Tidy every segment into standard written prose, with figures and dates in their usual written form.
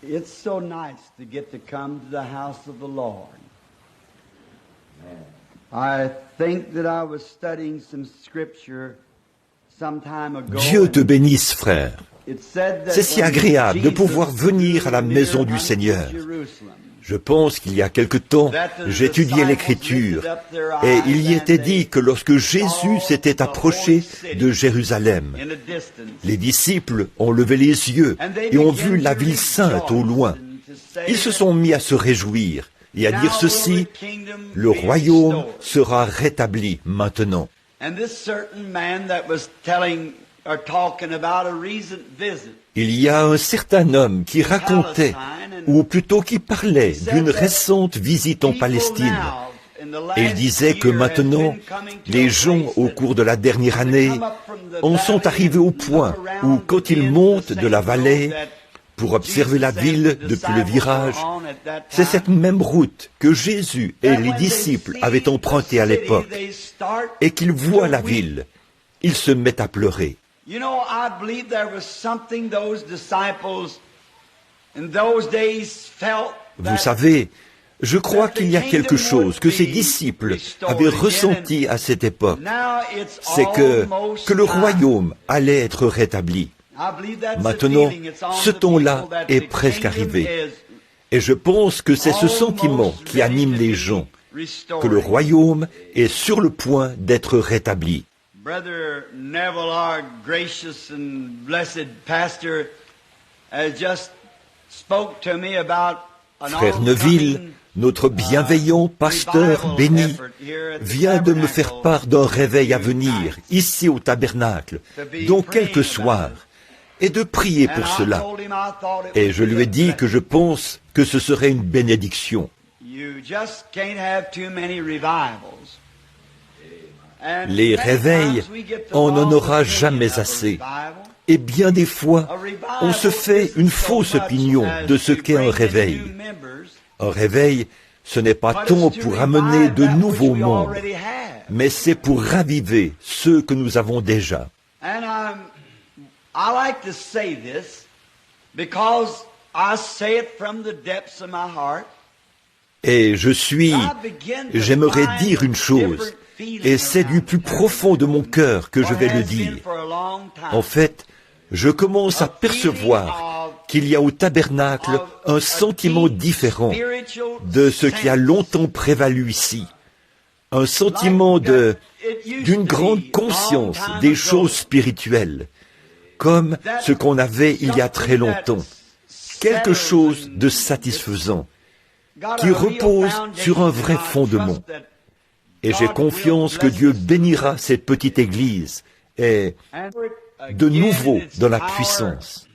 It's so nice to get to come to the house of the Lord. I think that I was studying some scripture some time ago. Dieu te bénisse, frère. C'est si agréable de pouvoir venir à la maison du Seigneur. Je pense qu'il y a quelque temps, j'étudiais l'Écriture, et il y était dit que lorsque Jésus s'était approché de Jérusalem, les disciples ont levé les yeux et ont vu la ville sainte au loin. Ils se sont mis à se réjouir et à dire ceci: le royaume sera rétabli maintenant. Il y a un certain homme qui racontait, ou plutôt qui parlait d'une récente visite en Palestine. Et il disait que maintenant, les gens, au cours de la dernière année, en sont arrivés au point où, quand ils montent de la vallée pour observer la ville depuis le virage, c'est cette même route que Jésus et les disciples avaient empruntée à l'époque. Et qu'ils voient la ville, ils se mettent à pleurer. You know, I believe there was something those disciples in those days felt. Vous savez, je crois qu'il y a quelque chose que ces disciples avaient ressenti à cette époque. C'est que le royaume allait être rétabli. Maintenant, ce temps-là est presque arrivé. Et je pense que c'est ce sentiment qui anime les gens, que le royaume est sur le point d'être rétabli. Brother Neville, our gracious and blessed pastor, has just spoke to me about an Frère Neville, notre bienveillant pasteur béni, vient de me faire part d'un réveil à venir, ici au tabernacle, dans quelques soirs, et de prier pour cela. Et je lui ai dit que je pense que ce serait une bénédiction. Les réveils, on n'en aura jamais assez. Et bien des fois, on se fait une fausse opinion de ce qu'est un réveil. Un réveil, ce n'est pas tant pour amener de nouveaux membres, mais c'est pour raviver ceux que nous avons déjà. Et j'aimerais dire une chose, et c'est du plus profond de mon cœur que je vais le dire. En fait, je commence à percevoir qu'il y a au tabernacle un sentiment différent de ce qui a longtemps prévalu ici. Un sentiment d'une grande conscience des choses spirituelles, comme ce qu'on avait il y a très longtemps. Quelque chose de satisfaisant, qui repose sur un vrai fondement. Et j'ai confiance que Dieu bénira cette petite église et de nouveau dans la puissance.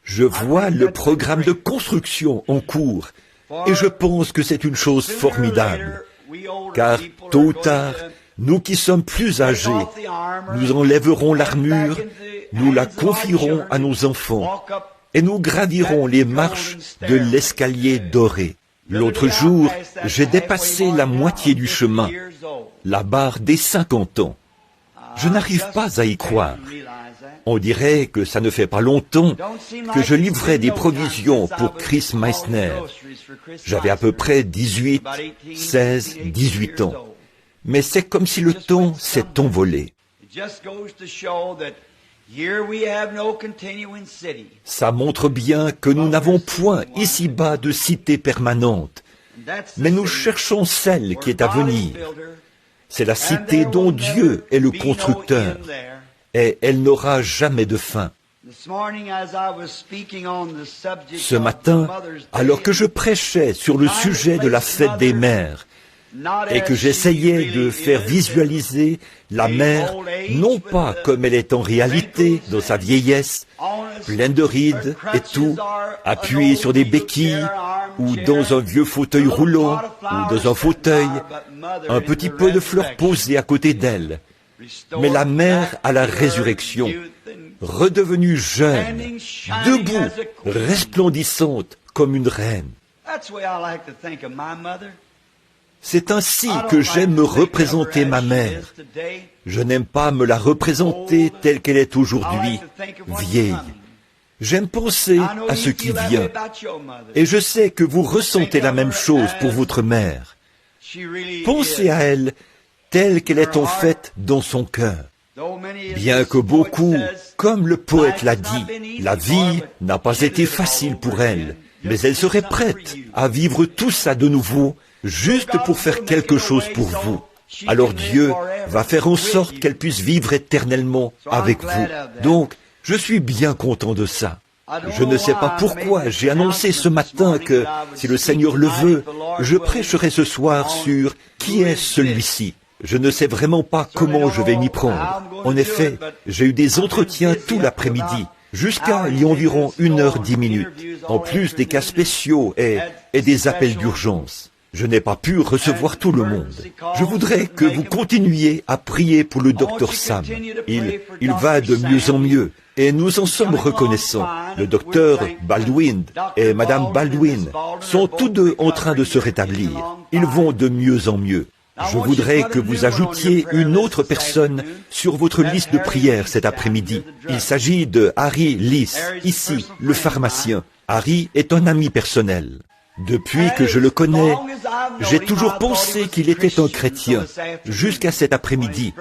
Je vois le programme de construction en cours et je pense que c'est une chose formidable. Car tôt ou tard, nous qui sommes plus âgés, nous enlèverons l'armure, nous la confierons à nos enfants et nous gravirons les marches de l'escalier doré. L'autre jour, j'ai dépassé la moitié du chemin, la barre des 50 ans. Je n'arrive pas à y croire. On dirait que ça ne fait pas longtemps que je livrais des provisions pour Chris Meissner. J'avais à peu près 18, 16, 18 ans. Mais c'est comme si le temps s'est envolé. Ça montre bien que nous n'avons point ici-bas de cité permanente, mais nous cherchons celle qui est à venir. C'est la cité dont Dieu est le constructeur, et elle n'aura jamais de fin. Ce matin, alors que je prêchais sur le sujet de la fête des mères, et que j'essayais de faire visualiser la mère, non pas comme elle est en réalité dans sa vieillesse, pleine de rides et tout, appuyée sur des béquilles, ou dans un vieux fauteuil roulant, ou dans un fauteuil, un petit peu de fleurs posées à côté d'elle. Mais la mère à la résurrection, redevenue jeune, debout, resplendissante comme une reine. C'est ainsi que j'aime me représenter ma mère. Je n'aime pas me la représenter telle qu'elle est aujourd'hui, vieille. J'aime penser à ce qui vient. Et je sais que vous ressentez la même chose pour votre mère. Pensez à elle telle qu'elle est en fait dans son cœur. Bien que beaucoup, comme le poète l'a dit, la vie n'a pas été facile pour elle, mais elle serait prête à vivre tout ça de nouveau, juste pour faire quelque chose pour vous. Alors Dieu va faire en sorte qu'elle puisse vivre éternellement avec vous. Donc, je suis bien content de ça. Je ne sais pas pourquoi j'ai annoncé ce matin que, si le Seigneur le veut, je prêcherai ce soir sur « Qui est celui-ci ?» Je ne sais vraiment pas comment je vais m'y prendre. En effet, j'ai eu des entretiens tout l'après-midi, jusqu'à il y a environ 1h10, en plus des cas spéciaux et des appels d'urgence. Je n'ai pas pu recevoir tout le monde. Je voudrais que vous continuiez à prier pour le docteur Sam. Il va de mieux en mieux et nous en sommes reconnaissants. Le docteur Baldwin et Madame Baldwin sont tous deux en train de se rétablir. Ils vont de mieux en mieux. Je voudrais que vous ajoutiez une autre personne sur votre liste de prières cet après-midi. Il s'agit de Harry Lees, ici, le pharmacien. Harry est un ami personnel. Depuis que je le connais, j'ai toujours pensé qu'il était un chrétien, jusqu'à cet après-midi,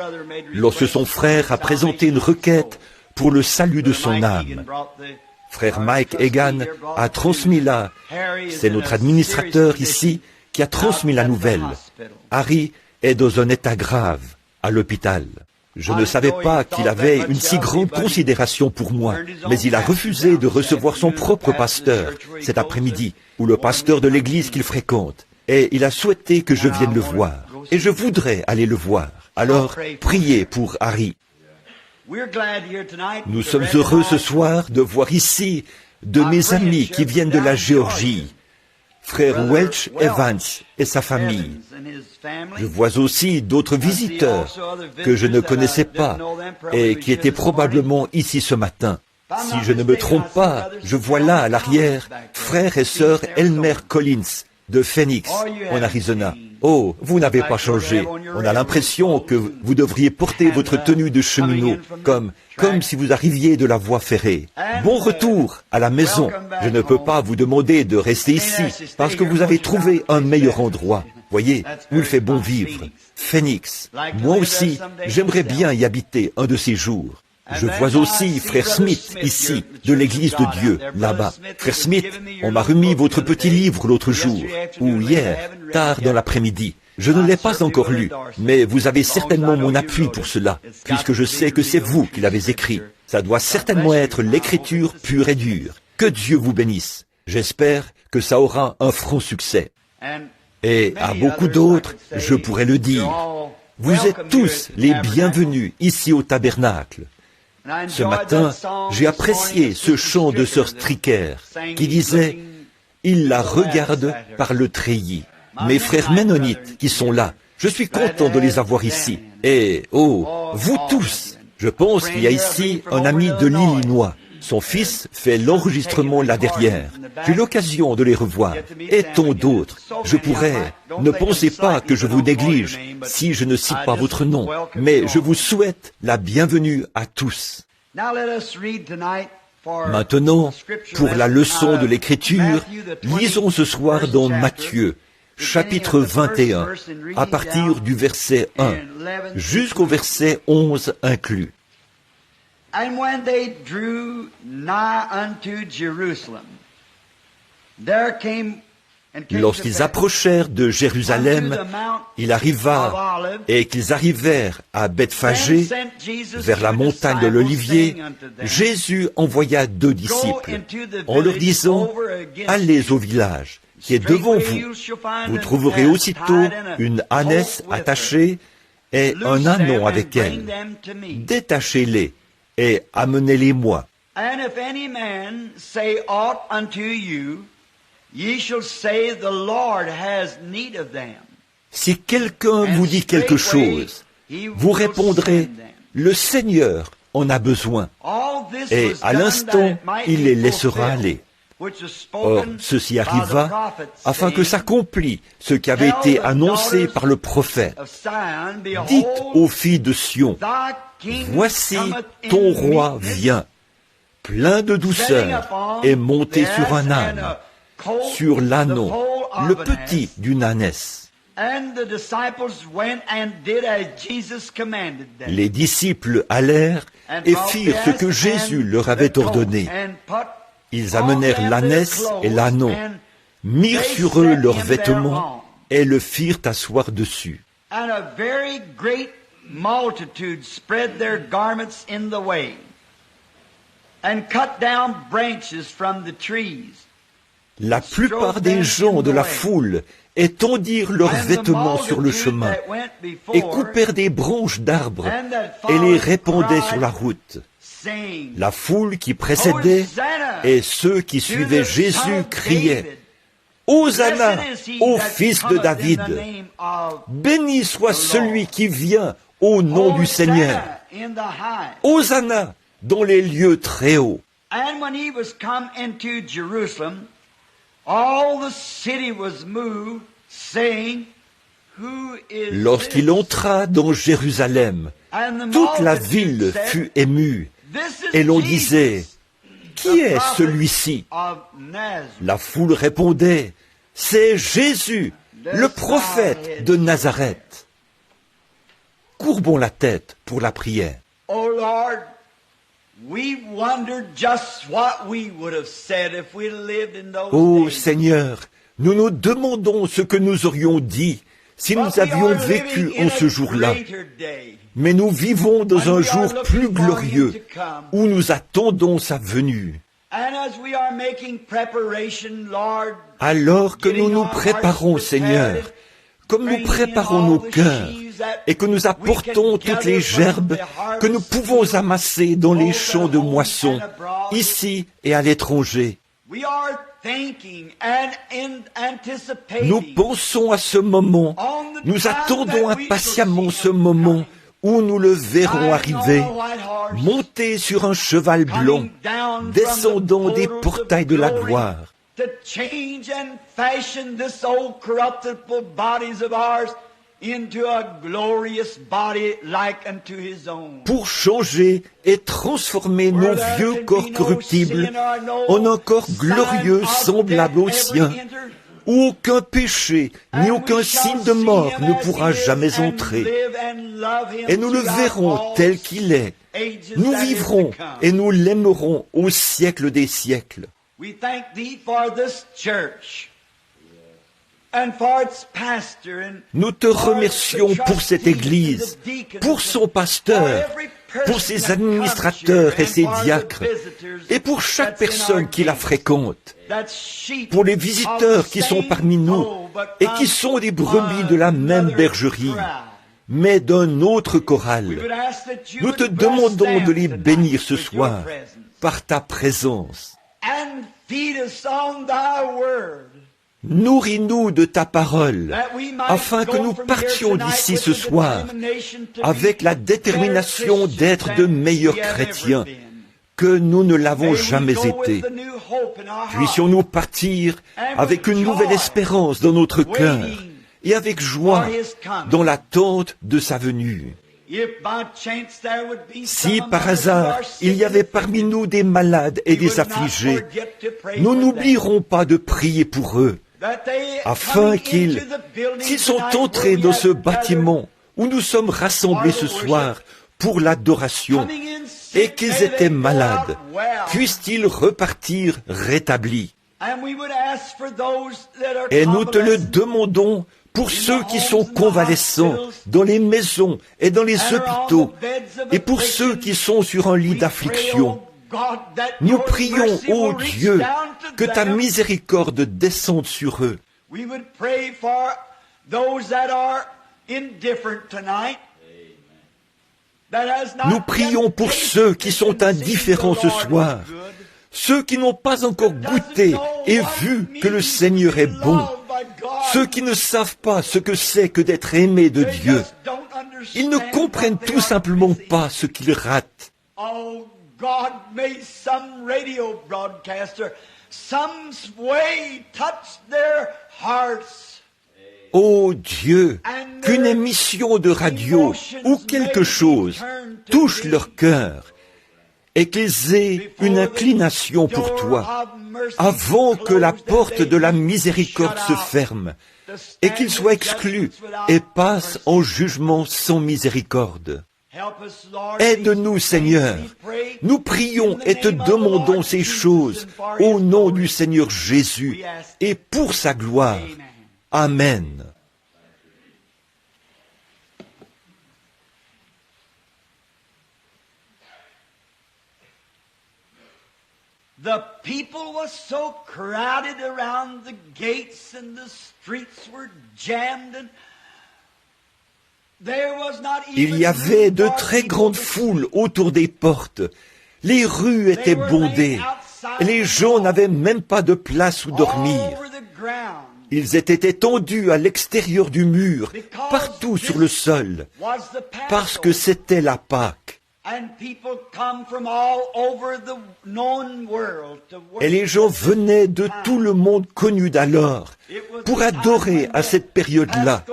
lorsque son frère a présenté une requête pour le salut de son âme. Frère Mike Egan a transmis c'est notre administrateur ici, qui a transmis la nouvelle. Harry est dans un état grave, à l'hôpital. Je ne savais pas qu'il avait une si grande considération pour moi, mais il a refusé de recevoir son propre pasteur cet après-midi, ou le pasteur de l'église qu'il fréquente, et il a souhaité que je vienne le voir, et je voudrais aller le voir. Alors, priez pour Harry. Nous sommes heureux ce soir de voir ici de mes amis qui viennent de la Géorgie, frère Welch Evans et sa famille. Je vois aussi d'autres visiteurs que je ne connaissais pas et qui étaient probablement ici ce matin. Si je ne me trompe pas, je vois là à l'arrière frère et sœur Elmer Collins de Phoenix, en Arizona. Oh, vous n'avez pas changé. On a l'impression que vous devriez porter votre tenue de cheminot, comme si vous arriviez de la voie ferrée. Bon retour à la maison. Je ne peux pas vous demander de rester ici, parce que vous avez trouvé un meilleur endroit. Voyez, où il fait bon vivre. Phoenix. Moi aussi, j'aimerais bien y habiter un de ces jours. Je vois aussi frère Smith, ici, de l'église de Dieu, là-bas. Frère Smith, on m'a remis votre petit livre l'autre jour, ou hier, tard dans l'après-midi. Je ne l'ai pas encore lu, mais vous avez certainement mon appui pour cela, puisque je sais que c'est vous qui l'avez écrit. Ça doit certainement être l'écriture pure et dure. Que Dieu vous bénisse. J'espère que ça aura un franc succès. Et à beaucoup d'autres, je pourrais le dire. Vous êtes tous les bienvenus ici au tabernacle. Ce matin, j'ai apprécié ce chant de sœur Stricker qui disait « Il la regarde par le treillis ». Mes frères ménonites qui sont là, je suis content de les avoir ici. Et, oh, vous tous, je pense qu'il y a ici un ami de l'Illinois. Son fils fait l'enregistrement là derrière. J'ai eu l'occasion de les revoir. Et tant d'autres. Je pourrais. Ne pensez pas que je vous néglige si je ne cite pas votre nom. Mais je vous souhaite la bienvenue à tous. Maintenant, pour la leçon de l'Écriture, lisons ce soir dans Matthieu, chapitre 21, à partir du verset 1, jusqu'au verset 11 inclus. And when they drew nigh unto Jerusalem, there came Lorsqu'ils approchèrent de Jérusalem, il arriva, et qu'ils arrivèrent à Bethphagée, vers la montagne de l'Olivier, Jésus envoya 2 disciples, en leur disant, « Allez au village qui est devant vous. Vous trouverez aussitôt une ânesse attachée et un ânon avec elle. Détachez-les et amenez-les-moi. » Si quelqu'un vous dit quelque chose, vous répondrez, le Seigneur en a besoin. Et à l'instant, il les laissera aller. Or, ceci arriva afin que s'accomplisse ce qui avait été annoncé par le prophète. Dites aux filles de Sion, voici ton roi vient, plein de douceur, et monté sur un âne, sur l'ânon, le petit d'une ânesse. Les disciples allèrent et firent ce que Jésus leur avait ordonné. Ils amenèrent l'ânesse et l'ânon, mirent sur eux leurs vêtements et le firent asseoir dessus. And a very great multitude spread their garments in the way, and cut down branches from the trees. La plupart des gens de la foule étendirent leurs vêtements sur le chemin et coupèrent des branches d'arbres et les répandaient sur la route. La foule qui précédait et ceux qui suivaient Jésus criaient « Hosanna au fils de David! Béni soit celui qui vient au nom du Seigneur! Hosanna dans les lieux très hauts! » And when he was come into Jerusalem, all the city was moved, saying, Who is Lorsqu'il this? entra dans Jérusalem, toute la ville fut émue, et l'on disait, « Qui est celui-ci » La foule répondait, « C'est Jésus, le prophète de Nazareth. » Courbons la tête pour la prière. Oh Lord, we wondered just what we would have said if we lived in those Ô days. Seigneur, nous nous demandons ce que nous aurions dit si nous avions vécu en ce jour-là. Mais nous vivons dans un jour plus glorieux où nous attendons sa venue. Alors que nous nous préparons, Seigneur, comme nous préparons nos cœurs et que nous apportons toutes les gerbes que nous pouvons amasser dans les champs de moisson, ici et à l'étranger, nous pensons à ce moment, nous attendons impatiemment ce moment où nous le verrons arriver, monté sur un cheval blanc, descendant des portails de la gloire, pour changer et transformer nos vieux corps corruptibles en un corps glorieux semblable au sien, où aucun péché ni aucun signe de mort ne pourra jamais entrer. Et nous le verrons tel qu'il est. Nous vivrons et nous l'aimerons au siècle des siècles. Nous te remercions pour cette Église, pour son pasteur, pour ses administrateurs et ses diacres, et pour chaque personne qui la fréquente, pour les visiteurs qui sont parmi nous et qui sont des brebis de la même bergerie, mais d'un autre choral. Nous te demandons de les bénir ce soir par ta présence. Nourris-nous de ta parole, afin que nous partions d'ici ce soir avec la détermination d'être de meilleurs chrétiens que nous ne l'avons jamais été. Puissions-nous partir avec une nouvelle espérance dans notre cœur et avec joie dans l'attente de sa venue. Si par hasard il y avait parmi nous des malades et des affligés, nous n'oublierons pas de prier pour eux, afin qu'ils, s'ils sont entrés dans ce bâtiment où nous sommes rassemblés ce soir pour l'adoration, et qu'ils étaient malades, puissent-ils repartir rétablis. Et nous te le demandons pour ceux qui sont convalescents dans les maisons et dans les hôpitaux, et pour ceux qui sont sur un lit d'affliction. Nous prions, ô Dieu, que ta miséricorde descende sur eux. Nous prions pour ceux qui sont indifférents ce soir, ceux qui n'ont pas encore goûté et vu que le Seigneur est bon, ceux qui ne savent pas ce que c'est que d'être aimé de Dieu. Ils ne comprennent tout simplement pas ce qu'ils ratent. Ô Dieu, qu'une émission de radio ou quelque chose touche leur cœur et qu'ils aient une inclination pour toi avant que la porte de la miséricorde se ferme et qu'ils soient exclus et passent en jugement sans miséricorde. Aide-nous, Seigneur. Nous prions et te demandons ces choses au nom du Seigneur Jésus et pour sa gloire. Amen. The people was so crowded around the gates and the streets were jammed and there was not even Il y avait de très grandes foules autour des portes. Les rues étaient bondées. Les gens n'avaient même pas de place où dormir. Ils étaient étendus à l'extérieur du mur, partout sur le sol, parce que c'était la Pâque. Et les gens venaient de tout le monde connu d'alors pour adorer à cette période-là.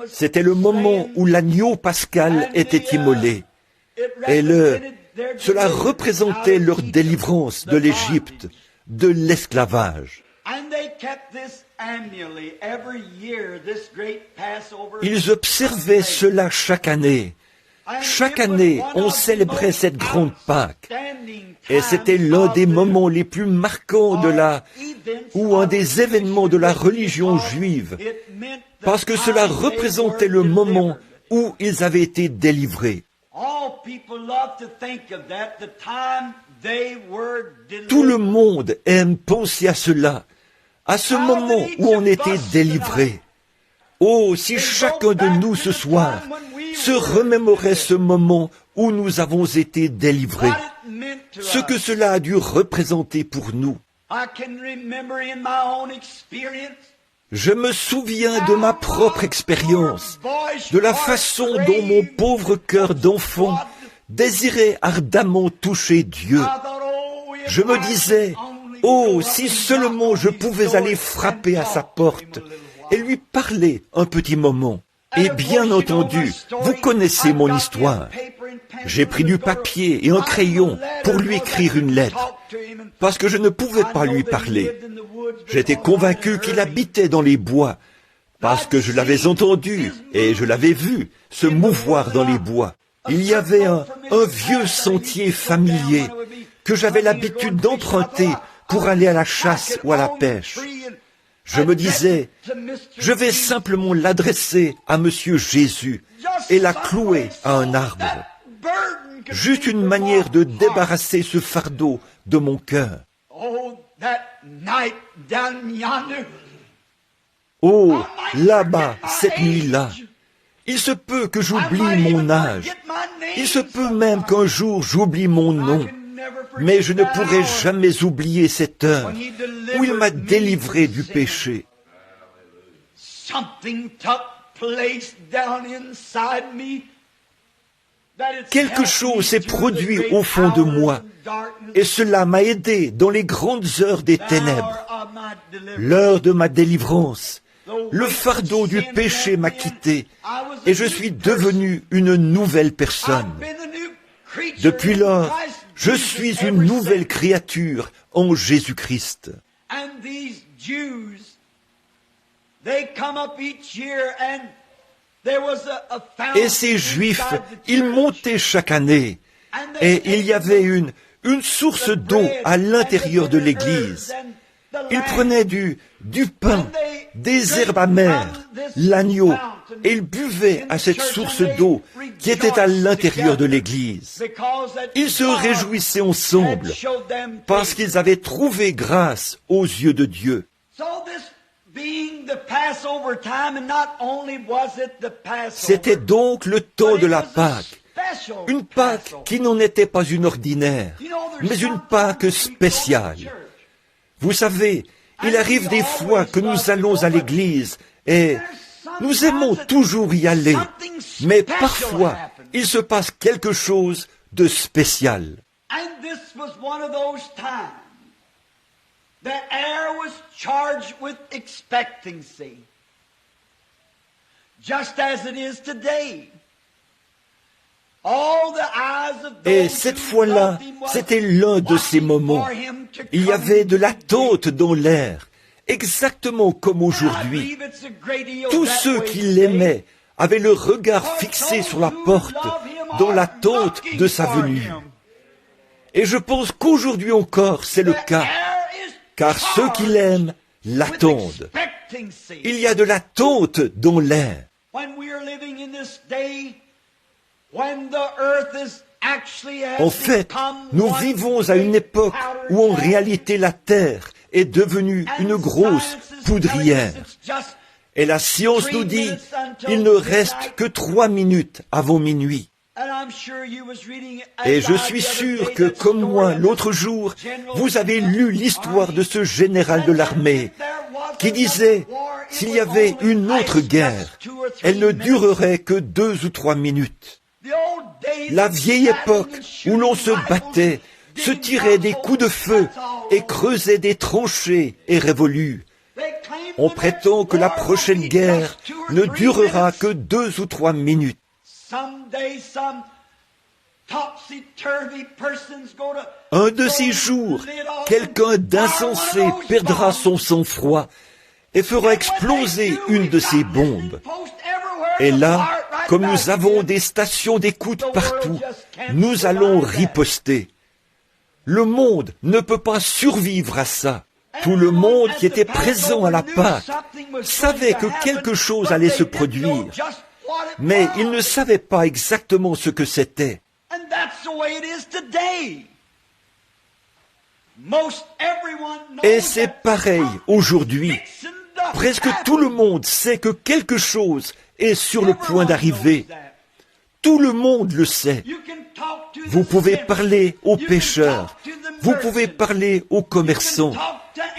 C'était le moment où l'agneau pascal était immolé. Et cela représentait leur délivrance de l'Égypte, de l'esclavage. Ils observaient cela chaque année. Chaque année, on célébrait cette grande Pâque. Et c'était l'un des moments les plus marquants ou un des événements de la religion juive, parce que cela représentait le moment où ils avaient été délivrés. Tout le monde aime penser à cela, à ce moment où on était délivrés. Oh, si chacun de nous ce soir se remémorait ce moment où nous avons été délivrés, ce que cela a dû représenter pour nous. Je me souviens de ma propre expérience, de la façon dont mon pauvre cœur d'enfant désirait ardemment toucher Dieu. Je me disais, oh, si seulement je pouvais aller frapper à sa porte et lui parler un petit moment. Et bien entendu, vous connaissez mon histoire. J'ai pris du papier et un crayon pour lui écrire une lettre, parce que je ne pouvais pas lui parler. J'étais convaincu qu'il habitait dans les bois, parce que je l'avais entendu et je l'avais vu se mouvoir dans les bois. Il y avait un vieux sentier familier que j'avais l'habitude d'emprunter pour aller à la chasse ou à la pêche. Je me disais, je vais simplement l'adresser à Monsieur Jésus et la clouer à un arbre. Juste une manière de débarrasser ce fardeau de mon cœur. Oh, là-bas, cette nuit-là, il se peut que j'oublie mon âge. Il se peut même qu'un jour j'oublie mon nom. Mais je ne pourrai jamais oublier cette heure où il m'a délivré du péché. Quelque chose s'est produit au fond de moi, et cela m'a aidé dans les grandes heures des ténèbres. L'heure de ma délivrance, le fardeau du péché m'a quitté, et je suis devenu une nouvelle personne. Depuis lors, je suis une nouvelle créature en Jésus-Christ. Et ces Juifs, ils montaient chaque année, et il y avait une source d'eau à l'intérieur de l'église. Ils prenaient du pain, des herbes amères, l'agneau, et ils buvaient à cette source d'eau qui était à l'intérieur de l'église. Ils se réjouissaient ensemble parce qu'ils avaient trouvé grâce aux yeux de Dieu. C'était donc le temps de la Pâque, une Pâque qui n'en était pas une ordinaire, mais une Pâque spéciale. Vous savez, il arrive des fois que nous allons à l'église et nous aimons toujours y aller, mais parfois il se passe quelque chose de spécial. The air was charged with expectancy, just as it is today. Et cette fois-là, c'était l'un de ces moments. Il y avait de l'attente dans l'air, exactement comme aujourd'hui. Tous ceux qui l'aimaient avaient le regard fixé sur la porte, dans l'attente de sa venue. Et je pense qu'aujourd'hui encore, c'est le cas, car ceux qui l'aiment l'attendent. Il y a de l'attente dans l'air. En fait, nous vivons à une époque où en réalité la Terre est devenue une grosse poudrière. Et la science nous dit, il ne reste que 3 minutes avant minuit. Et je suis sûr que, comme moi, l'autre jour, vous avez lu l'histoire de ce général de l'armée qui disait, s'il y avait une autre guerre, elle ne durerait que 2 ou 3 minutes. La vieille époque où l'on se battait, se tirait des coups de feu et creusait des tranchées et révolus. On prétend que la prochaine guerre ne durera que 2 ou 3 minutes. Un de ces jours, quelqu'un d'insensé perdra son sang-froid et fera exploser une de ces bombes. Et là, comme nous avons des stations d'écoute partout, nous allons riposter. Le monde ne peut pas survivre à ça. Tout le monde qui était présent à la Pâque savait que quelque chose allait se produire, mais il ne savait pas exactement ce que c'était. Et c'est pareil aujourd'hui. Presque tout le monde sait que quelque chose est sur le point d'arriver. Tout le monde le sait. Vous pouvez parler aux pêcheurs, vous pouvez parler aux commerçants,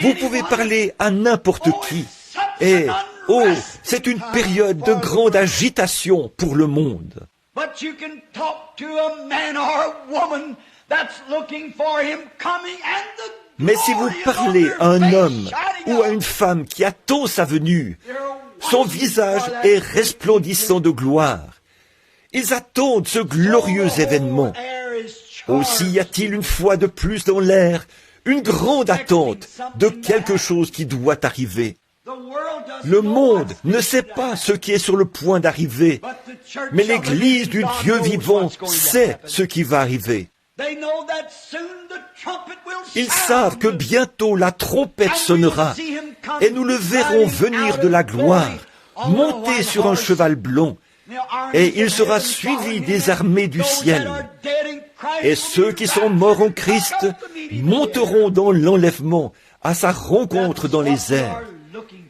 vous pouvez parler à n'importe qui. Et, c'est une période de grande agitation pour le monde. Mais si vous parlez à un homme ou à une femme qui attend sa venue, son visage est resplendissant de gloire. Ils attendent ce glorieux événement. Aussi y a-t-il une fois de plus dans l'air une grande attente de quelque chose qui doit arriver. Le monde ne sait pas ce qui est sur le point d'arriver, mais l'Église du Dieu vivant sait ce qui va arriver. Ils savent que bientôt la trompette sonnera et nous le verrons venir de la gloire, monter sur un cheval blanc, et il sera suivi des armées du ciel. Et ceux qui sont morts en Christ monteront dans l'enlèvement à sa rencontre dans les airs.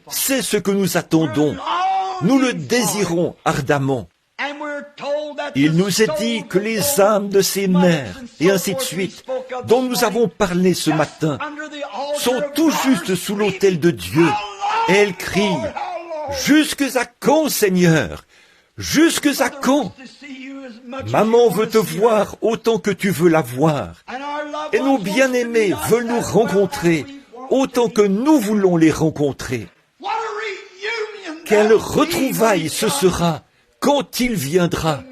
C'est ce que nous attendons. Nous le désirons ardemment. Il nous est dit que les âmes de ces mères, et ainsi de suite, dont nous avons parlé ce matin, sont tout juste sous l'autel de Dieu. Et elles crient, « Jusque à quand, Seigneur? Jusque à quand? Maman veut te voir autant que tu veux la voir. Et nos bien-aimés veulent nous rencontrer autant que nous voulons les rencontrer. Quelle retrouvaille ce sera quand il viendra,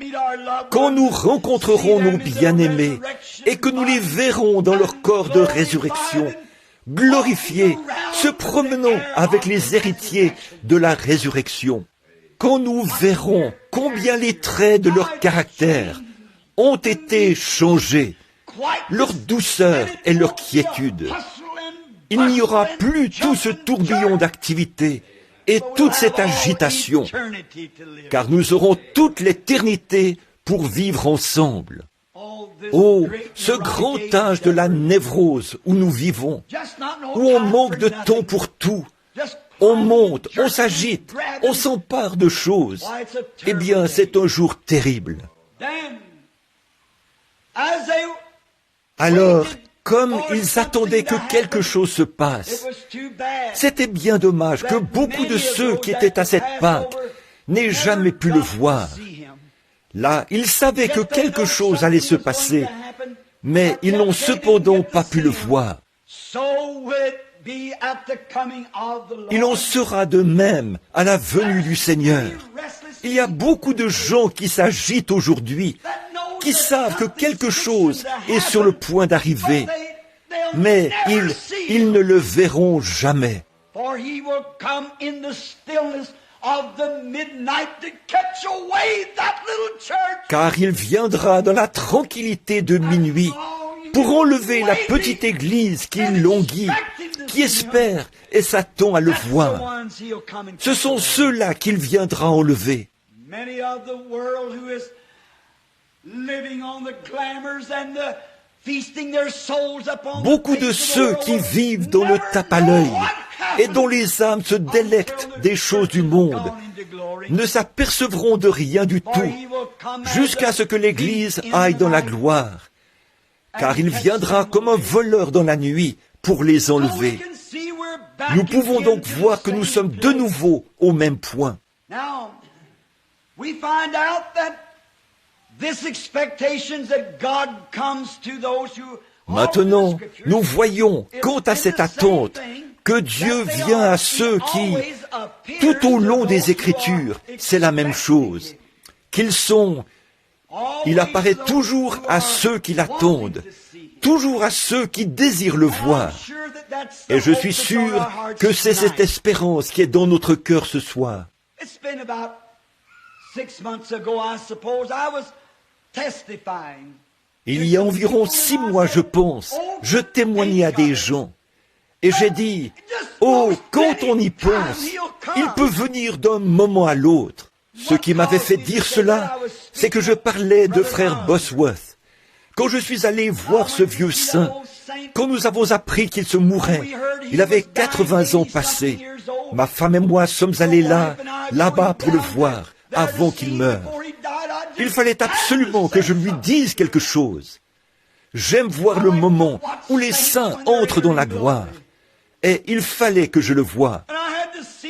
quand nous rencontrerons nos bien-aimés et que nous les verrons dans leur corps de résurrection, glorifiés, se promenant avec les héritiers de la résurrection. Quand nous verrons combien les traits de leur caractère ont été changés, leur douceur et leur quiétude. Il n'y aura plus tout ce tourbillon d'activité et toute cette agitation, car nous aurons toute l'éternité pour vivre ensemble. Oh, ce grand âge de la névrose où nous vivons, où on manque de temps pour tout, on monte, on s'agite, on s'empare de choses. Eh bien, c'est un jour terrible. Alors, comme ils attendaient que quelque chose se passe, c'était bien dommage que beaucoup de ceux qui étaient à cette Pâque n'aient jamais pu le voir. Là, ils savaient que quelque chose allait se passer, mais ils n'ont cependant pas pu le voir. Il en sera de même à la venue du Seigneur. Il y a beaucoup de gens qui s'agitent aujourd'hui, qui savent que quelque chose est sur le point d'arriver, mais ils ne le verront jamais. Car il viendra dans la tranquillité de minuit pour enlever la petite église qui languit, qui espère et s'attend à le voir. Ce sont ceux-là qu'il viendra enlever. Beaucoup de ceux qui vivent dans le tape à l'œil et dont les âmes se délectent des choses du monde ne s'apercevront de rien du tout jusqu'à ce que l'Église aille dans la gloire, car il viendra comme un voleur dans la nuit pour les enlever. Nous pouvons donc voir que nous sommes de nouveau au même point. Maintenant, nous voyons, quant à cette attente, que Dieu vient à ceux qui, tout au long des Écritures, c'est la même chose, il apparaît toujours à ceux qui l'attendent, toujours à ceux qui désirent le voir. Et je suis sûr que c'est cette espérance qui est dans notre cœur ce soir. Il y a environ 6 mois, je pense, je témoignais à des gens. Et j'ai dit, oh, quand on y pense, il peut venir d'un moment à l'autre. Ce qui m'avait fait dire cela, c'est que je parlais de frère Bosworth. Quand je suis allé voir ce vieux saint, quand nous avons appris qu'il se mourait, il avait 80 ans passés. Ma femme et moi sommes allés là-bas pour le voir, avant qu'il meure. Il fallait absolument que je lui dise quelque chose. J'aime voir le moment où les saints entrent dans la gloire. Et il fallait que je le voie.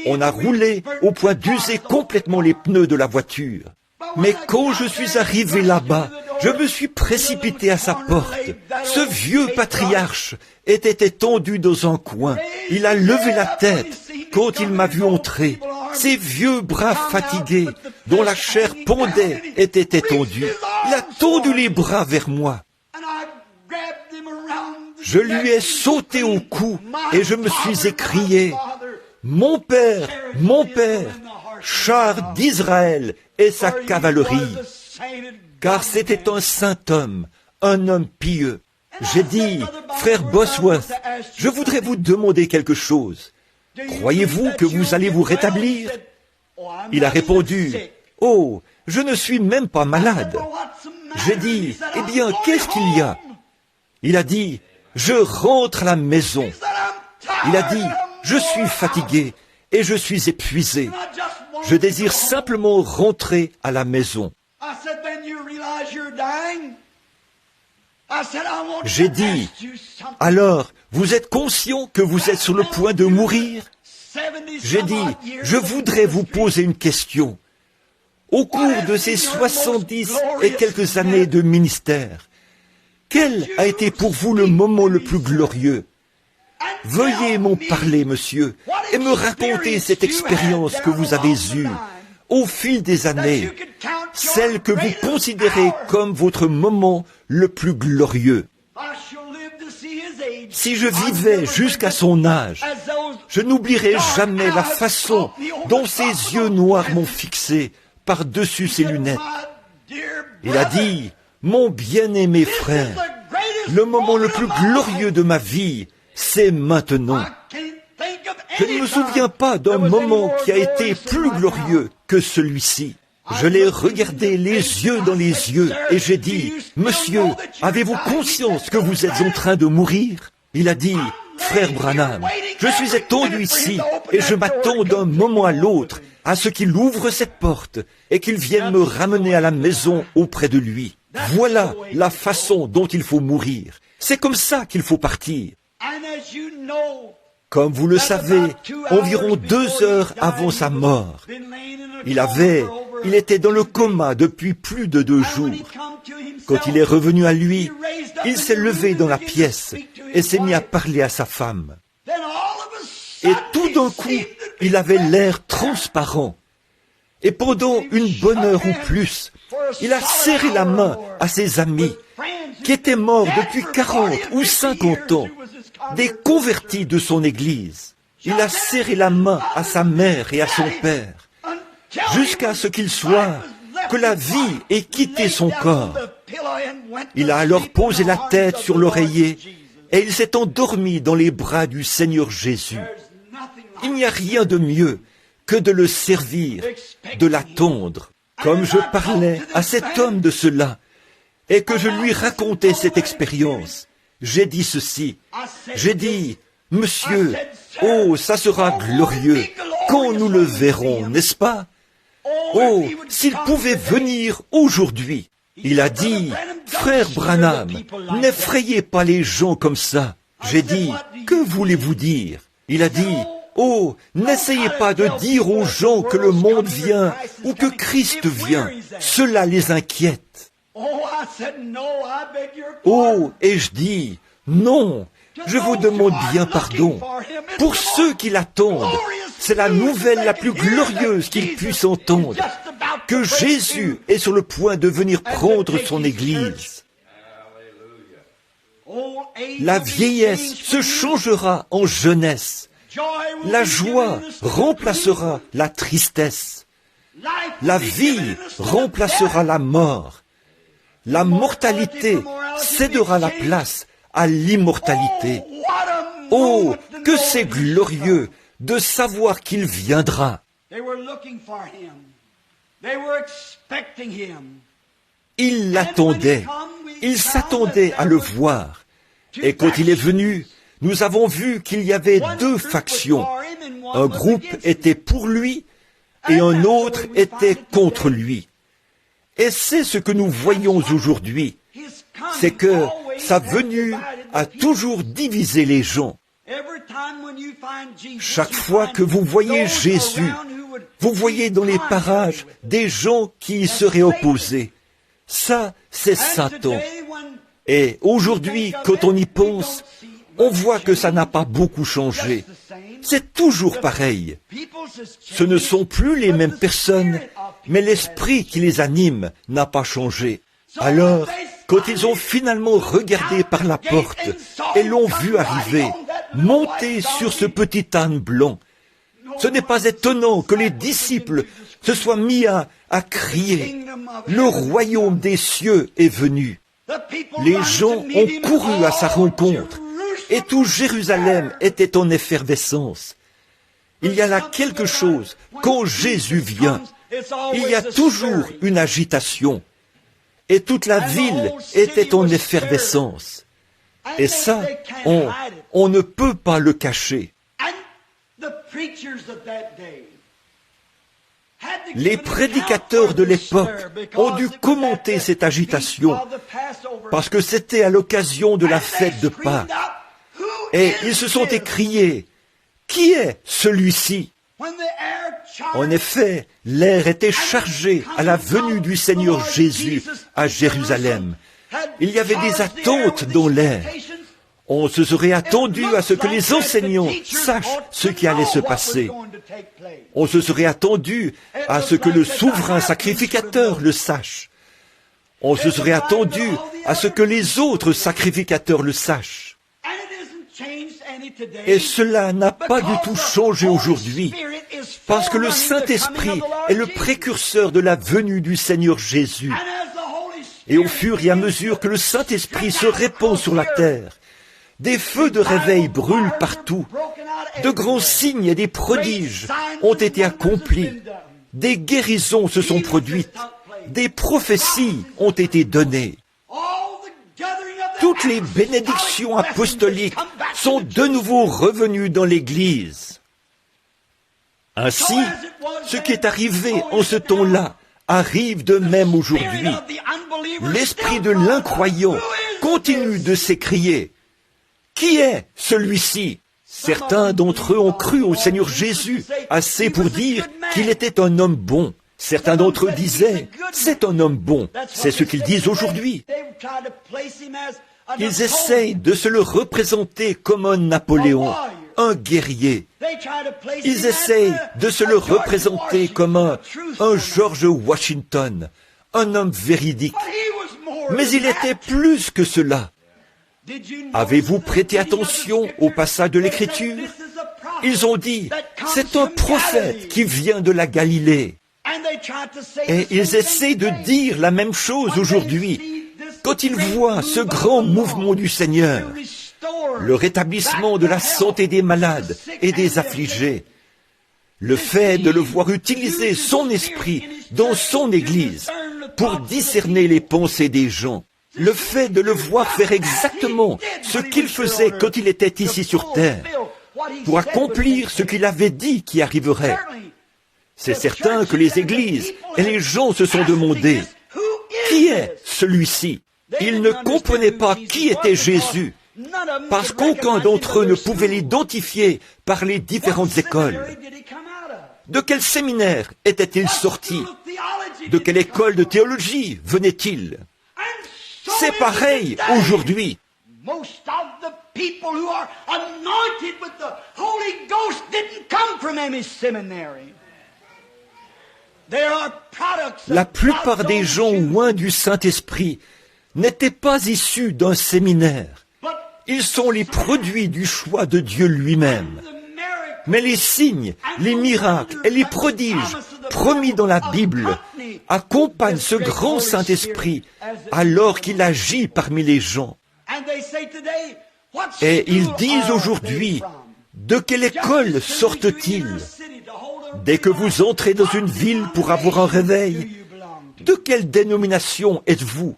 On a roulé au point d'user complètement les pneus de la voiture. Mais quand je suis arrivé là-bas, je me suis précipité à sa porte. Ce vieux patriarche était étendu dans un coin. Il a levé la tête quand il m'a vu entrer. Ses vieux bras fatigués, dont la chair pendait, étaient étendus. Il a tendu les bras vers moi. Je lui ai sauté au cou et je me suis écrié, « Mon père, char d'Israël et sa cavalerie !» Car c'était un saint homme, un homme pieux. J'ai dit, « Frère Bosworth, je voudrais vous demander quelque chose. Croyez-vous que vous allez vous rétablir ?» Il a répondu, « Oh, je ne suis même pas malade. » J'ai dit, « Eh bien, qu'est-ce qu'il y a ?» Il a dit, « Je rentre à la maison. » Il a dit, « Je suis fatigué et je suis épuisé. Je désire simplement rentrer à la maison. » J'ai dit, « Alors, vous êtes conscient que vous êtes sur le point de mourir ?» J'ai dit, « Je voudrais vous poser une question. Au cours de ces 70 et quelques années de ministère, quel a été pour vous le moment le plus glorieux? Veuillez m'en parler, monsieur, et me raconter cette expérience que vous avez eue au fil des années, celle que vous considérez comme votre moment le plus glorieux. Si je vivais jusqu'à son âge, je n'oublierai jamais la façon dont ses yeux noirs m'ont fixé par-dessus ses lunettes. Il a dit, « Mon bien-aimé frère, le moment le plus glorieux de ma vie, c'est maintenant. » Je ne me souviens pas d'un moment qui a été plus glorieux que celui-ci. Je l'ai regardé les yeux dans les yeux et j'ai dit, « Monsieur, avez-vous conscience que vous êtes en train de mourir ?» Il a dit, « Frère Branham, je suis étendu ici et je m'attends d'un moment à l'autre à ce qu'il ouvre cette porte et qu'il vienne me ramener à la maison auprès de lui. Voilà la façon dont il faut mourir. C'est comme ça qu'il faut partir. » Comme vous le savez, environ 2 heures avant sa mort, il était dans le coma depuis plus de 2 jours. Quand il est revenu à lui, il s'est levé dans la pièce et s'est mis à parler à sa femme. Et tout d'un coup, il avait l'air transparent. Et pendant une bonne heure ou plus, il a serré la main à ses amis qui étaient morts depuis 40 ou 50 ans, des convertis de son Église. Il a serré la main à sa mère et à son père, jusqu'à ce qu'il soit que la vie ait quitté son corps. Il a alors posé la tête sur l'oreiller et il s'est endormi dans les bras du Seigneur Jésus. Il n'y a rien de mieux que de le servir, de l'attendre. Comme je parlais à cet homme de cela, et que je lui racontais cette expérience, j'ai dit ceci. J'ai dit, monsieur, oh, ça sera glorieux quand nous le verrons, n'est-ce pas? Oh, s'il pouvait venir aujourd'hui. Il a dit, frère Branham, n'effrayez pas les gens comme ça. J'ai dit, que voulez-vous dire? Il a dit, oh, n'essayez pas de dire aux gens que le monde vient ou que Christ vient. Cela les inquiète. Oh, et je dis, non, je vous demande bien pardon. Pour ceux qui l'attendent, c'est la nouvelle la plus glorieuse qu'ils puissent entendre, que Jésus est sur le point de venir prendre son Église. La vieillesse se changera en jeunesse. La joie remplacera la tristesse. La vie remplacera la mort. La mortalité cédera la place à l'immortalité. Oh, que c'est glorieux de savoir qu'il viendra. Ils l'attendaient. Ils s'attendaient à le voir. Et quand il est venu, nous avons vu qu'il y avait deux factions. Un groupe était pour lui et un autre était contre lui. Et c'est ce que nous voyons aujourd'hui. C'est que sa venue a toujours divisé les gens. Chaque fois que vous voyez Jésus, vous voyez dans les parages des gens qui y seraient opposés. Ça, c'est Satan. Et aujourd'hui, quand on y pense, on voit que ça n'a pas beaucoup changé. C'est toujours pareil. Ce ne sont plus les mêmes personnes, mais l'esprit qui les anime n'a pas changé. Alors, quand ils ont finalement regardé par la porte et l'ont vu arriver, monter sur ce petit âne blanc, ce n'est pas étonnant que les disciples se soient mis à crier « Le royaume des cieux est venu ». Les gens ont couru à sa rencontre et tout Jérusalem était en effervescence. Il y a là quelque chose, quand Jésus vient, il y a toujours une agitation. Et toute la ville était en effervescence. Et ça, on ne peut pas le cacher. Les prédicateurs de l'époque ont dû commenter cette agitation parce que c'était à l'occasion de la fête de Pâques. Et ils se sont écriés, « Qui est celui-ci » En effet, l'air était chargé à la venue du Seigneur Jésus à Jérusalem. Il y avait des attentes dans l'air. On se serait attendu à ce que les enseignants sachent ce qui allait se passer. On se serait attendu à ce que le souverain sacrificateur le sache. On se serait attendu à ce que les autres sacrificateurs le sachent. Et cela n'a pas du tout changé aujourd'hui, parce que le Saint-Esprit est le précurseur de la venue du Seigneur Jésus. Et au fur et à mesure que le Saint-Esprit se répand sur la terre, des feux de réveil brûlent partout, de grands signes et des prodiges ont été accomplis, des guérisons se sont produites, des prophéties ont été données. Toutes les bénédictions apostoliques sont de nouveau revenues dans l'Église. Ainsi, ce qui est arrivé en ce temps-là arrive de même aujourd'hui. L'esprit de l'incroyant continue de s'écrier. Qui est celui-ci? Certains d'entre eux ont cru au Seigneur Jésus assez pour dire qu'il était un homme bon. Certains d'entre eux disaient, c'est un homme bon. C'est ce qu'ils disent aujourd'hui. Ils essayent de se le représenter comme un Napoléon, un guerrier. Ils essayent de se le représenter comme un George Washington, un homme véridique. Mais il était plus que cela. Avez-vous prêté attention au passage de l'Écriture? Ils ont dit, c'est un prophète qui vient de la Galilée. Et ils essaient de dire la même chose aujourd'hui. Quand ils voient ce grand mouvement du Seigneur, le rétablissement de la santé des malades et des affligés, le fait de le voir utiliser son esprit dans son Église pour discerner les pensées des gens, le fait de le voir faire exactement ce qu'il faisait quand il était ici sur terre, pour accomplir ce qu'il avait dit qui arriverait. C'est certain que les églises et les gens se sont demandé, qui est celui-ci? Ils ne comprenaient pas qui était Jésus, parce qu'aucun d'entre eux ne pouvait l'identifier par les différentes écoles. De quel séminaire était-il sorti? De quelle école de théologie venait-il? C'est pareil aujourd'hui. La plupart des gens loin du Saint-Esprit n'étaient pas issus d'un séminaire. Ils sont les produits du choix de Dieu lui-même. Mais les signes, les miracles et les prodiges promis dans la Bible accompagnent ce grand Saint-Esprit alors qu'il agit parmi les gens. Et ils disent aujourd'hui, de quelle école sortent-ils? Dès que vous entrez dans une ville pour avoir un réveil, de quelle dénomination êtes-vous?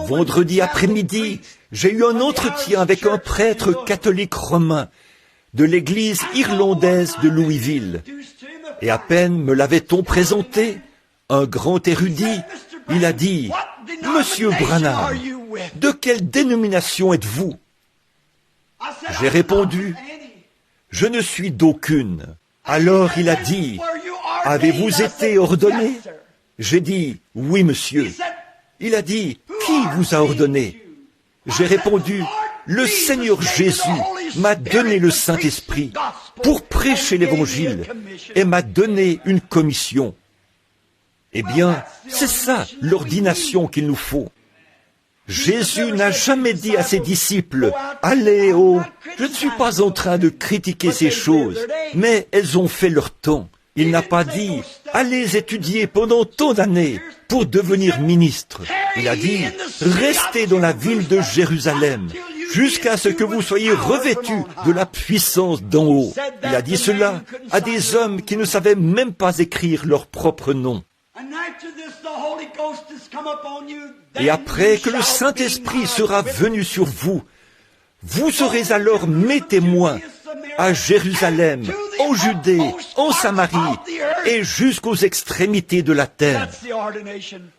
Vendredi après-midi, j'ai eu un entretien avec un prêtre catholique romain de l'église irlandaise de Louisville. Et à peine me l'avait-on présenté, un grand érudit, il a dit, « Monsieur Branham, de quelle dénomination êtes-vous » J'ai répondu, « Je ne suis d'aucune. » Alors il a dit, « Avez-vous été ordonné » J'ai dit, « Oui, monsieur. » Il a dit, « Qui vous a ordonné » J'ai répondu, « Le Seigneur Jésus m'a donné le Saint-Esprit pour prêcher l'Évangile et m'a donné une commission. » Eh bien, c'est ça l'ordination qu'il nous faut. Jésus n'a jamais dit à ses disciples, « Allez, oh, je ne suis pas en train de critiquer ces choses, mais elles ont fait leur temps. » Il n'a pas dit, « Allez étudier pendant tant d'années pour devenir ministre. » Il a dit, « Restez dans la ville de Jérusalem jusqu'à ce que vous soyez revêtus de la puissance d'en haut. » Il a dit cela à des hommes qui ne savaient même pas écrire leur propre nom. Et après que le Saint-Esprit sera venu sur vous, vous serez alors mes témoins à Jérusalem, en Judée, en Samarie et jusqu'aux extrémités de la terre.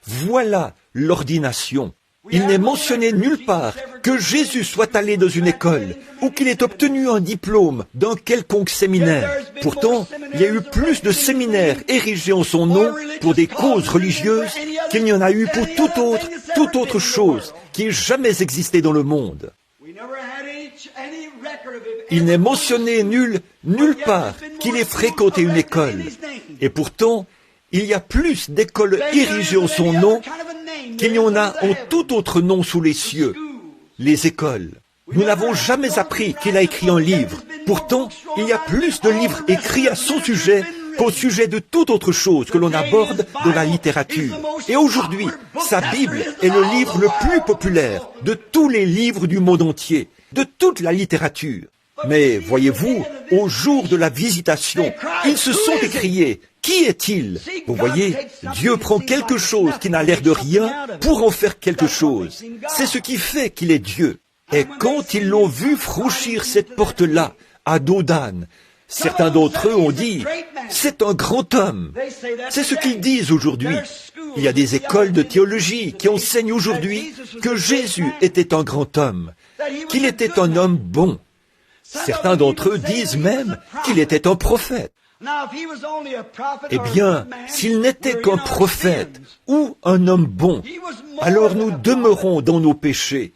Voilà l'ordination. Il n'est mentionné nulle part que Jésus soit allé dans une école ou qu'il ait obtenu un diplôme d'un quelconque séminaire. Pourtant, il y a eu plus de séminaires érigés en son nom pour des causes religieuses qu'il n'y en a eu pour toute autre chose qui ait jamais existé dans le monde. Il n'est mentionné nulle part qu'il ait fréquenté une école. Et pourtant, il y a plus d'écoles érigées en son nom qu'il y en a en tout autre nom sous les cieux, les écoles. Nous n'avons jamais appris qu'il a écrit un livre. Pourtant, il y a plus de livres écrits à son sujet qu'au sujet de toute autre chose que l'on aborde de la littérature. Et aujourd'hui, sa Bible est le livre le plus populaire de tous les livres du monde entier, de toute la littérature. Mais voyez-vous, au jour de la visitation, ils se sont écriés, « Qui est-il » Vous voyez, Dieu prend quelque chose qui n'a l'air de rien pour en faire quelque chose. C'est ce qui fait qu'il est Dieu. Et quand ils l'ont vu franchir cette porte-là, à dos d'âne, certains d'entre eux ont dit, « C'est un grand homme ». C'est ce qu'ils disent aujourd'hui. Il y a des écoles de théologie qui enseignent aujourd'hui que Jésus était un grand homme, qu'il était un homme bon. Certains d'entre eux disent même qu'il était un prophète. Eh bien, s'il n'était qu'un prophète ou un homme bon, alors nous demeurons dans nos péchés.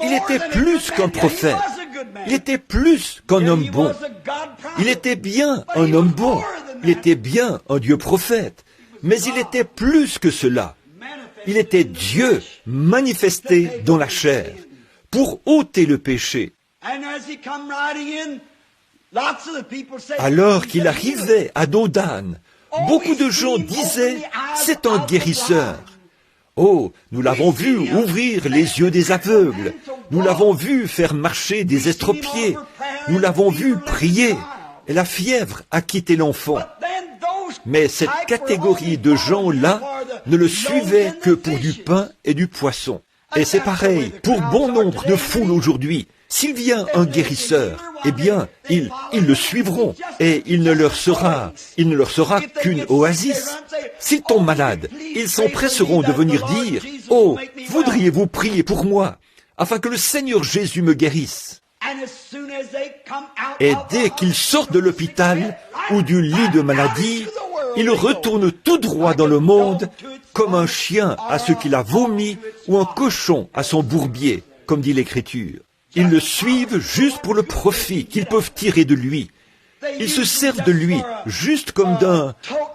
Il était plus qu'un prophète. Il était plus qu'un homme bon. Il était bien un homme bon. Il était bien un Dieu prophète. Mais il était plus que cela. Il était Dieu manifesté dans la chair pour ôter le péché. Alors qu'il arrivait à dos d'âne, beaucoup de gens disaient « c'est un guérisseur ». Oh, nous l'avons vu ouvrir les yeux des aveugles, nous l'avons vu faire marcher des estropiés, nous l'avons vu prier, et la fièvre a quitté l'enfant. Mais cette catégorie de gens-là ne le suivait que pour du pain et du poisson. Et c'est pareil pour bon nombre de foules aujourd'hui. S'il vient un guérisseur, eh bien, ils le suivront et il ne leur sera qu'une oasis. S'ils tombent malades, ils s'empresseront de venir dire « Oh, voudriez-vous prier pour moi, afin que le Seigneur Jésus me guérisse ?» Et dès qu'ils sortent de l'hôpital ou du lit de maladie, ils retournent tout droit dans le monde comme un chien à ce qu'il a vomi ou un cochon à son bourbier, comme dit l'Écriture. Ils le suivent juste pour le profit qu'ils peuvent tirer de lui. Ils se servent de lui juste comme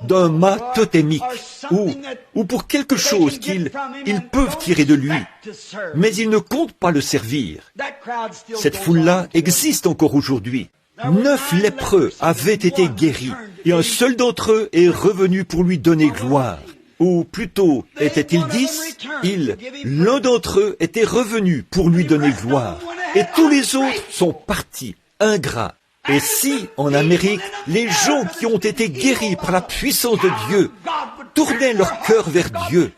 d'un mât totémique ou pour quelque chose qu'ils peuvent tirer de lui. Mais ils ne comptent pas le servir. Cette foule-là existe encore aujourd'hui. 9 lépreux avaient été guéris et un seul d'entre eux est revenu pour lui donner gloire. Ou plutôt, étaient-ils 10 ? L'un d'entre eux était revenu pour lui donner gloire. Et tous les autres sont partis, ingrats. Et si, en Amérique, les gens qui ont été guéris par la puissance de Dieu tournaient leur cœur vers Dieu,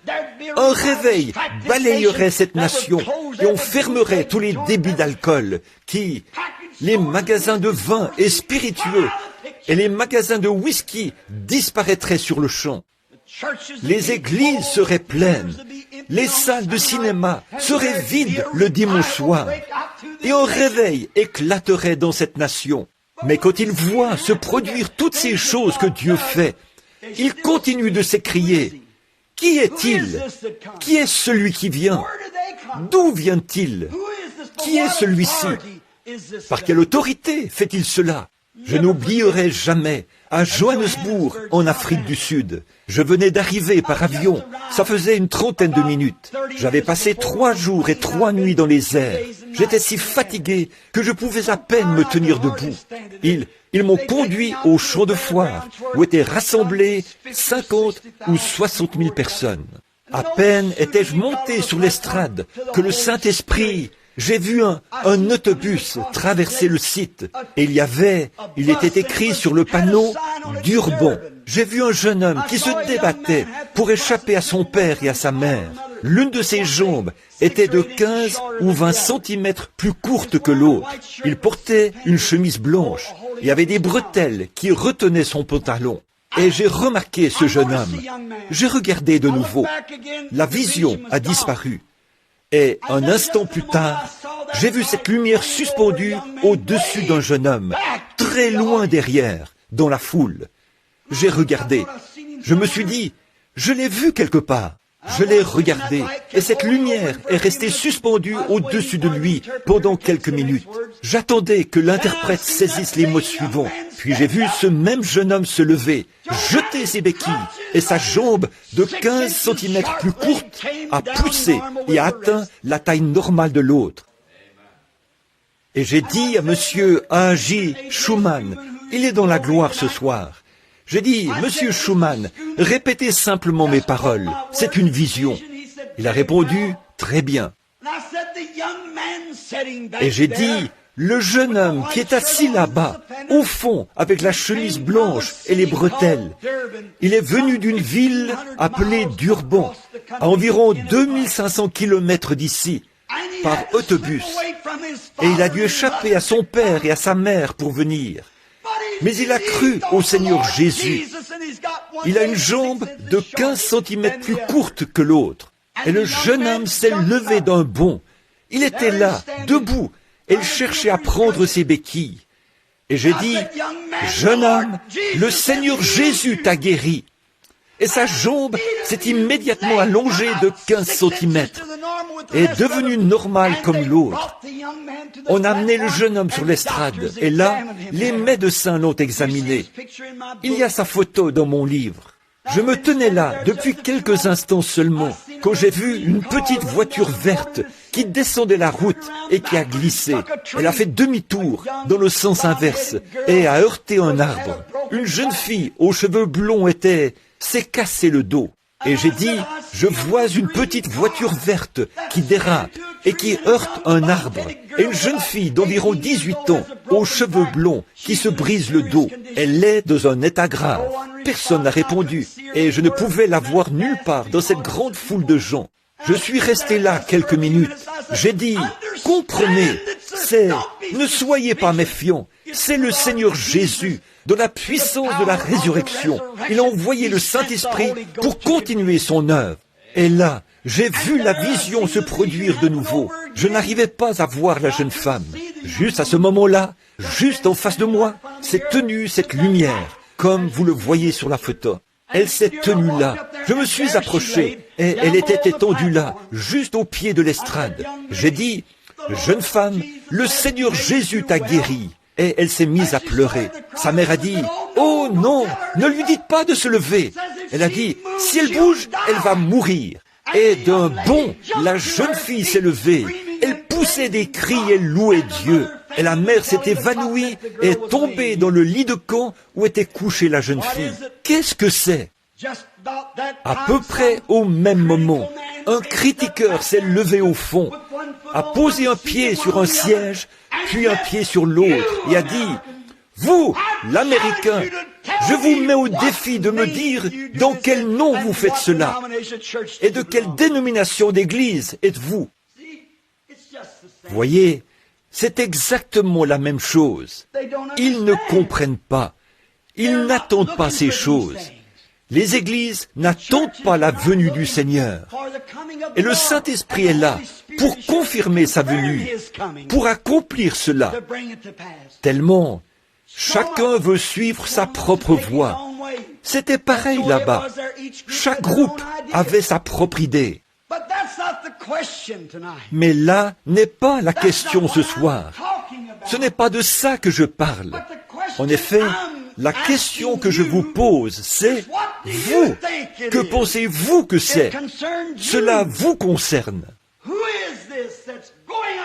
un réveil balayerait cette nation et on fermerait tous les débits d'alcool les magasins de vin et spiritueux et les magasins de whisky disparaîtraient sur le champ. Les églises seraient pleines, les salles de cinéma seraient vides le dimanche soir, et un réveil éclaterait dans cette nation. Mais quand ils voient se produire toutes ces choses que Dieu fait, ils continuent de s'écrier « Qui est-il ? Qui est celui qui vient ? D'où vient-il ? Qui est celui-ci ? Par quelle autorité fait-il cela ? » Je n'oublierai jamais, à Johannesburg, en Afrique du Sud. Je venais d'arriver par avion. Ça faisait une 30aine de minutes. J'avais passé 3 jours et 3 nuits dans les airs. J'étais si fatigué que je pouvais à peine me tenir debout. Ils m'ont conduit au champ de foire, où étaient rassemblées 50 ou 60 000 personnes. À peine étais-je monté sur l'estrade que le Saint-Esprit... J'ai vu un autobus traverser le site et il était écrit sur le panneau « Durban ». J'ai vu un jeune homme qui se débattait pour échapper à son père et à sa mère. L'une de ses jambes était de 15 ou 20 centimètres plus courte que l'autre. Il portait une chemise blanche et avait des bretelles qui retenaient son pantalon. Et j'ai remarqué ce jeune homme. J'ai regardé de nouveau. La vision a disparu. Et un instant plus tard, j'ai vu cette lumière suspendue au-dessus d'un jeune homme, très loin derrière, dans la foule. J'ai regardé. Je me suis dit, je l'ai vu quelque part. Je l'ai regardé, et cette lumière est restée suspendue au-dessus de lui pendant quelques minutes. J'attendais que l'interprète saisisse les mots suivants. Puis j'ai vu ce même jeune homme se lever, jeter ses béquilles, et sa jambe de 15 centimètres plus courte a poussé et a atteint la taille normale de l'autre. Et j'ai dit à monsieur A.J. Schumann, il est dans la gloire ce soir. J'ai dit, monsieur Schumann, répétez simplement mes paroles, c'est une vision. Il a répondu, très bien. Et j'ai dit, le jeune homme qui est assis là-bas, au fond, avec la chemise blanche et les bretelles, il est venu d'une ville appelée Durban, à environ 2500 kilomètres d'ici, par autobus. Et il a dû échapper à son père et à sa mère pour venir. Mais il a cru au Seigneur Jésus. Il a une jambe de 15 centimètres plus courte que l'autre. Et le jeune homme s'est levé d'un bond. Il était là, debout, et il cherchait à prendre ses béquilles. Et j'ai dit, jeune homme, le Seigneur Jésus t'a guéri. Et sa jambe s'est immédiatement allongée de 15 centimètres et est devenue normale comme l'autre. On a amené le jeune homme sur l'estrade et là, les médecins l'ont examiné. Il y a sa photo dans mon livre. Je me tenais là depuis quelques instants seulement quand j'ai vu une petite voiture verte qui descendait la route et qui a glissé. Elle a fait demi-tour dans le sens inverse et a heurté un arbre. Une jeune fille aux cheveux blonds s'est cassé le dos. Et j'ai dit, je vois une petite voiture verte qui dérape et qui heurte un arbre. Et une jeune fille d'environ 18 ans, aux cheveux blonds, qui se brise le dos. Elle est dans un état grave. Personne n'a répondu. Et je ne pouvais la voir nulle part dans cette grande foule de gens. Je suis resté là quelques minutes. J'ai dit, comprenez, ne soyez pas méfiants. C'est le Seigneur Jésus, de la puissance de la résurrection. Il a envoyé le Saint-Esprit pour continuer son œuvre. Et là, j'ai vu la vision se produire de nouveau. Je n'arrivais pas à voir la jeune femme. Juste à ce moment-là, juste en face de moi, s'est tenue cette lumière, comme vous le voyez sur la photo. Elle s'est tenue là. Je me suis approché et elle était étendue là, juste au pied de l'estrade. J'ai dit, jeune femme, le Seigneur Jésus t'a guérie. Et elle s'est mise à pleurer. Sa mère a dit, oh non, ne lui dites pas de se lever. Elle a dit, si elle bouge, elle va mourir. Et d'un bond, la jeune fille s'est levée. Elle poussait des cris et louait Dieu. Et la mère s'est évanouie et est tombée dans le lit de camp où était couchée la jeune fille. Qu'est-ce que c'est? À peu près au même moment, un critiqueur s'est levé au fond, a posé un pied sur un siège, puis un pied sur l'autre, et a dit, « Vous, l'Américain, je vous mets au défi de me dire dans quel nom vous faites cela, et de quelle dénomination d'église êtes-vous. » Voyez, c'est exactement la même chose. Ils ne comprennent pas. Ils n'attendent pas ces choses. Les églises n'attendent pas la venue du Seigneur. Et le Saint-Esprit est là pour confirmer sa venue, pour accomplir cela. Tellement, chacun veut suivre sa propre voie. C'était pareil là-bas. Chaque groupe avait sa propre idée. Mais là n'est pas la question ce soir. Ce n'est pas de ça que je parle. En effet, la question que je vous pose, c'est vous. Que pensez-vous que c'est? Cela vous concerne.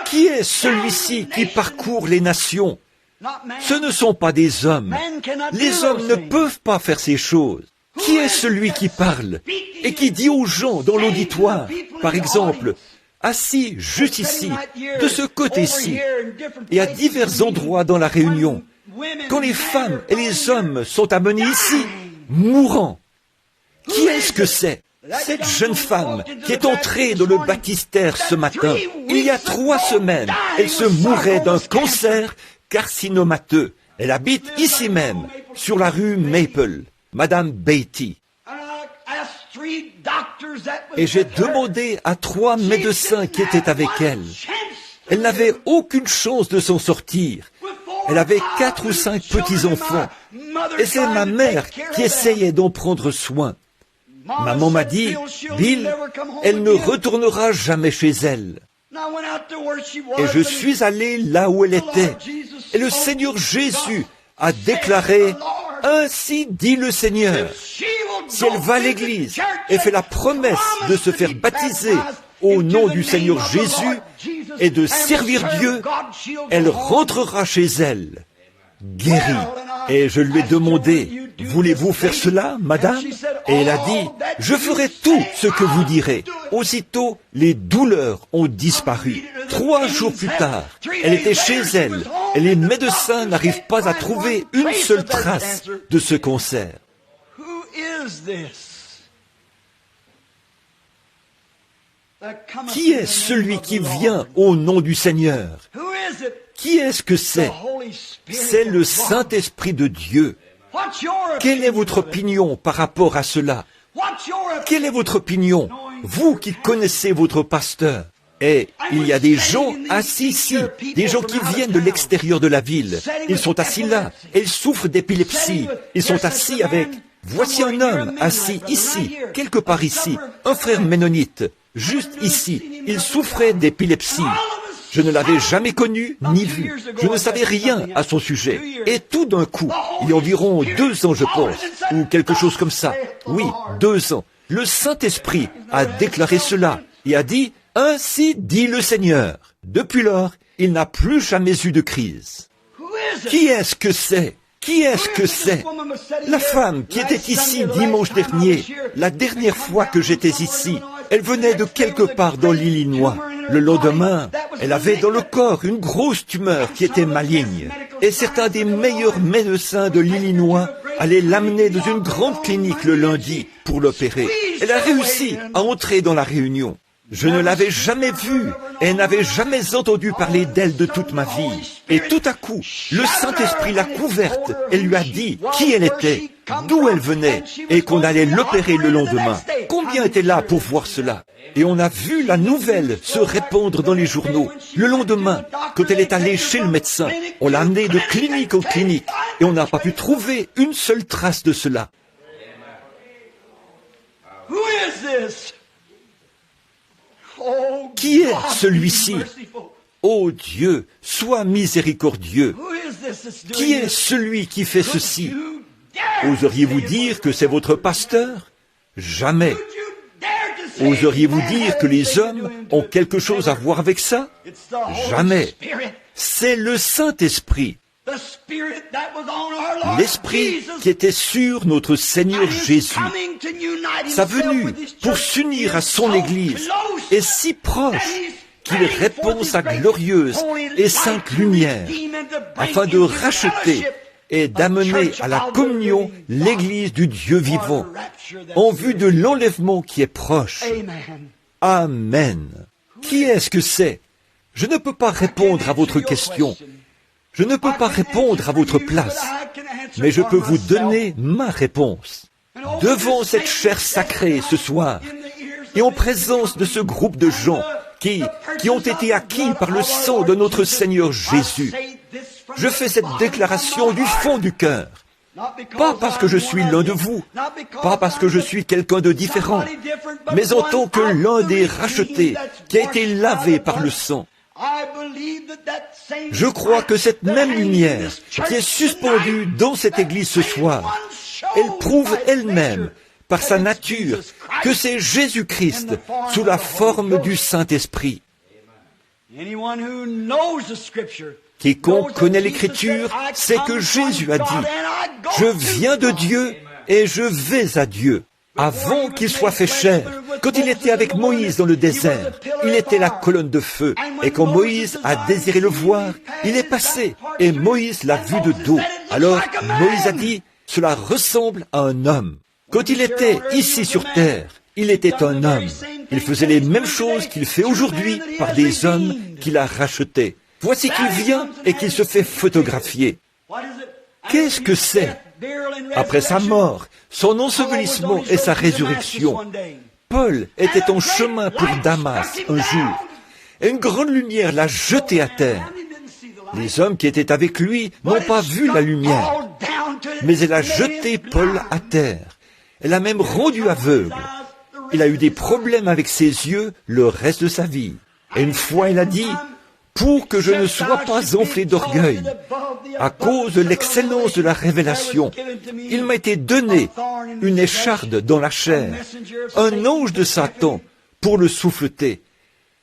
Qui est celui-ci qui parcourt les nations? Ce ne sont pas des hommes. Les hommes ne peuvent pas faire ces choses. Qui est celui qui parle et qui dit aux gens dans l'auditoire, par exemple, assis juste ici, de ce côté-ci, et à divers endroits dans la réunion, quand les femmes et les hommes sont amenés ici, mourants? Qui est-ce que c'est? Cette jeune femme qui est entrée dans le baptistère ce matin, il y a 3 semaines, elle se mourait d'un cancer carcinomateux. Elle habite ici même, sur la rue Maple, Madame Beatty. Et j'ai demandé à 3 médecins qui étaient avec elle. Elle n'avait aucune chance de s'en sortir. Elle avait 4 ou 5 petits-enfants. Et c'est ma mère qui essayait d'en prendre soin. Maman m'a dit, Bill, elle ne retournera jamais chez elle. Et je suis allé là où elle était. Et le Seigneur Jésus a déclaré, ainsi dit le Seigneur, si elle va à l'église et fait la promesse de se faire baptiser au nom du Seigneur Jésus et de servir Dieu, elle rentrera chez elle, guérie. Et je lui ai demandé, voulez-vous faire cela, madame? Et elle a dit, je ferai tout ce que vous direz. Aussitôt, les douleurs ont disparu. 3 jours plus tard, elle était chez elle et les médecins n'arrivent pas à trouver une seule trace de ce cancer. Qui est celui qui vient au nom du Seigneur? Qui est-ce que c'est? C'est le Saint-Esprit de Dieu. Quelle est votre opinion par rapport à cela? Quelle est votre opinion, vous qui connaissez votre pasteur? Et il y a des gens assis ici, des gens qui viennent de l'extérieur de la ville. Ils sont assis là, et ils souffrent d'épilepsie. Ils sont assis avec... Voici un homme assis ici, quelque part ici, un frère ménonite, juste ici. Il souffrait d'épilepsie. Je ne l'avais jamais connu ni vu. Je ne savais rien à son sujet. Et tout d'un coup, il y a environ 2 ans, je pense, ou quelque chose comme ça. Oui, 2 ans. Le Saint-Esprit a déclaré cela et a dit « Ainsi dit le Seigneur ». Depuis lors, il n'a plus jamais eu de crise. Qui est-ce que c'est? Qui est-ce que c'est? La femme qui était ici dimanche dernier, la dernière fois que j'étais ici, elle venait de quelque part dans l'Illinois. Le lendemain, elle avait dans le corps une grosse tumeur qui était maligne. Et certains des meilleurs médecins de l'Illinois allaient l'amener dans une grande clinique le lundi pour l'opérer. Elle a réussi à entrer dans la réunion. Je ne l'avais jamais vue et n'avais jamais entendu parler d'elle de toute ma vie. Et tout à coup, le Saint-Esprit l'a couverte et lui a dit qui elle était, d'où elle venait, et qu'on allait l'opérer le lendemain. Combien étaient là pour voir cela? Et on a vu la nouvelle se répandre dans les journaux. Le lendemain, quand elle est allée chez le médecin, on l'a amenée de clinique en clinique et on n'a pas pu trouver une seule trace de cela. Qui est celui-ci? Ô Dieu, sois miséricordieux. Qui est celui qui fait ceci? Oseriez-vous dire que c'est votre pasteur? Jamais. Oseriez-vous dire que les hommes ont quelque chose à voir avec ça? Jamais. C'est le Saint-Esprit. L'Esprit qui était sur notre Seigneur Jésus. Sa venue pour s'unir à son Église est si proche qu'il répand sa glorieuse et sainte lumière afin de racheter et d'amener à la communion l'Église du Dieu vivant en vue de l'enlèvement qui est proche. Amen. Qui est-ce que c'est? Je ne peux pas répondre à votre question. Je ne peux pas répondre à votre place, mais je peux vous donner ma réponse. Devant cette chair sacrée ce soir, et en présence de ce groupe de gens qui ont été acquis par le sang de notre Seigneur Jésus, je fais cette déclaration du fond du cœur. Pas parce que je suis l'un de vous, pas parce que je suis quelqu'un de différent, mais en tant que l'un des rachetés qui a été lavé par le sang. Je crois que cette même lumière qui est suspendue dans cette église ce soir, elle prouve elle-même, par sa nature, que c'est Jésus-Christ sous la forme du Saint-Esprit. Quiconque connaît l'Écriture sait que Jésus a dit « Je viens de Dieu et je vais à Dieu ». Avant qu'il soit fait chair, quand il était avec Moïse dans le désert, il était la colonne de feu. Et quand Moïse a désiré le voir, il est passé et Moïse l'a vu de dos. Alors Moïse a dit, cela ressemble à un homme. Quand il était ici sur terre, il était un homme. Il faisait les mêmes choses qu'il fait aujourd'hui par des hommes qu'il a rachetés. Voici qu'il vient et qu'il se fait photographier. Qu'est-ce que c'est? Après sa mort, son ensevelissement et sa résurrection, Paul était en chemin pour Damas un jour, et une grande lumière l'a jeté à terre. Les hommes qui étaient avec lui n'ont pas vu la lumière, mais elle a jeté Paul à terre. Elle a même rendu aveugle. Il a eu des problèmes avec ses yeux le reste de sa vie. Et une fois, il a dit, pour que je ne sois pas enflé d'orgueil, à cause de l'excellence de la révélation, il m'a été donné une écharde dans la chair, un ange de Satan pour le souffleter,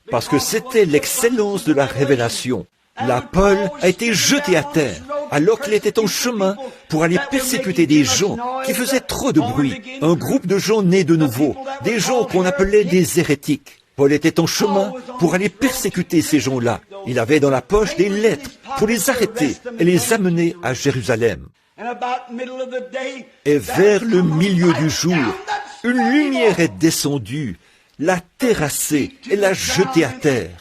parce que c'était l'excellence de la révélation. Là, Paul a été jeté à terre, alors qu'il était en chemin pour aller persécuter des gens qui faisaient trop de bruit, un groupe de gens nés de nouveau, des gens qu'on appelait des hérétiques. Paul était en chemin pour aller persécuter ces gens-là. Il avait dans la poche des lettres pour les arrêter et les amener à Jérusalem. Et vers le milieu du jour, une lumière est descendue, l'a terrassé et l'a jeté à terre.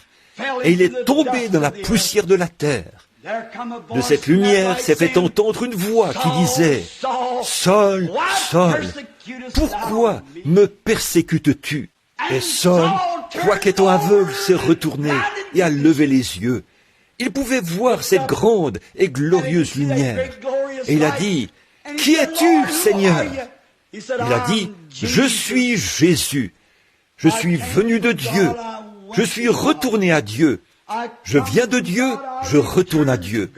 Et il est tombé dans la poussière de la terre. De cette lumière s'est fait entendre une voix qui disait « Saul, Saul, pourquoi me persécutes-tu » Et Saul quoiqu'étant aveugle, s'est retourné et a levé les yeux. Il pouvait voir cette grande et glorieuse lumière. Et il a dit, « Qui es-tu, Seigneur ?» Il a dit, « Je suis Jésus. Je suis venu de Dieu. Je suis retourné à Dieu. Je viens de Dieu, je retourne à Dieu. »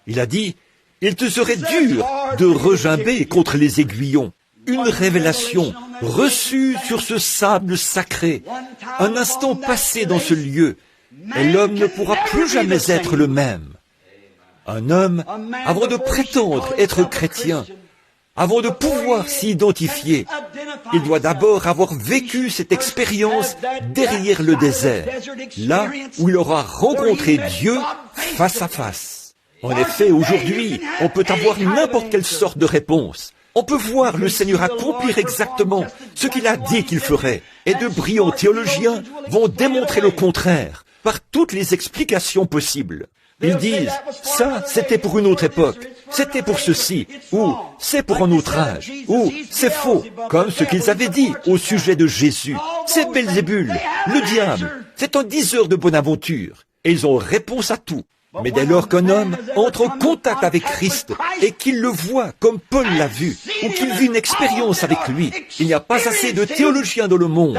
Il a dit, « Il te serait dur de regimber contre les aiguillons. » Une révélation reçue sur ce sable sacré, un instant passé dans ce lieu, et l'homme ne pourra plus jamais être le même. Un homme, avant de prétendre être chrétien, avant de pouvoir s'y identifier, il doit d'abord avoir vécu cette expérience derrière le désert, là où il aura rencontré Dieu face à face. En effet, aujourd'hui, on peut avoir n'importe quelle sorte de réponse. On peut voir le Seigneur accomplir exactement ce qu'il a dit qu'il ferait. Et de brillants théologiens vont démontrer le contraire par toutes les explications possibles. Ils disent, ça, c'était pour une autre époque, c'était pour ceci, ou c'est pour un autre âge, ou c'est faux, comme ce qu'ils avaient dit au sujet de Jésus. C'est Belzébul, le diable, c'est un diseur de bonne aventure. Et ils ont réponse à tout. Mais dès lors qu'un homme entre en contact avec Christ et qu'il le voit comme Paul l'a vu, ou qu'il vit une expérience avec lui, il n'y a pas assez de théologiens dans le monde.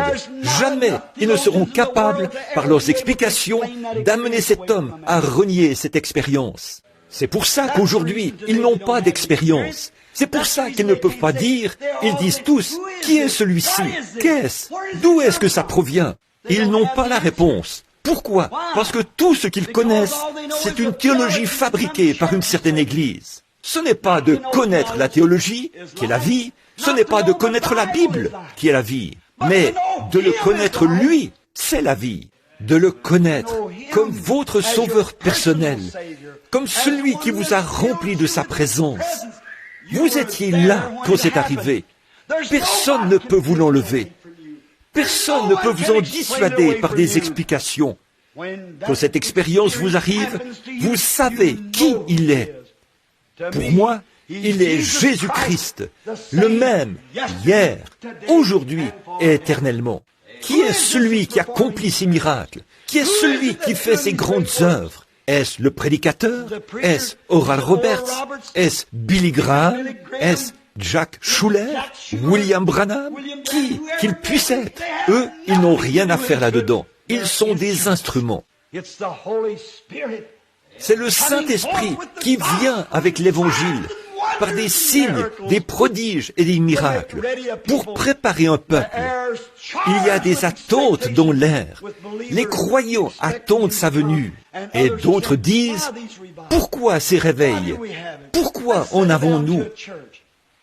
Jamais ils ne seront capables, par leurs explications, d'amener cet homme à renier cette expérience. C'est pour ça qu'aujourd'hui, ils n'ont pas d'expérience. C'est pour ça qu'ils ne peuvent pas dire, ils disent tous, qui est celui-ci? Qu'est-ce? D'où est-ce que ça provient? Ils n'ont pas la réponse. Pourquoi? Parce que tout ce qu'ils connaissent, c'est une théologie fabriquée par une certaine Église. Ce n'est pas de connaître la théologie, qui est la vie, ce n'est pas de connaître la Bible, qui est la vie, mais de le connaître lui, c'est la vie. De le connaître comme votre sauveur personnel, comme celui qui vous a rempli de sa présence. Vous étiez là quand c'est arrivé. Personne ne peut vous l'enlever. Personne ne peut vous en dissuader par des explications. Quand cette expérience vous arrive, vous savez qui il est. Pour moi, il est Jésus-Christ, le même hier, aujourd'hui et éternellement. Qui est celui qui accomplit ces miracles? Qui est celui qui fait ces grandes œuvres? Est-ce le prédicateur? Est-ce Oral Roberts? Est-ce Billy Graham? Est-ce Jack Schuller, William Branham, qui qu'il puisse être, eux, ils n'ont rien à faire là-dedans. Ils sont des instruments. C'est le Saint-Esprit qui vient avec l'Évangile, par des signes, des prodiges et des miracles, pour préparer un peuple. Il y a des attentes dans l'air. Les croyants attendent sa venue. Et d'autres disent, pourquoi ces réveils? Pourquoi en avons-nous?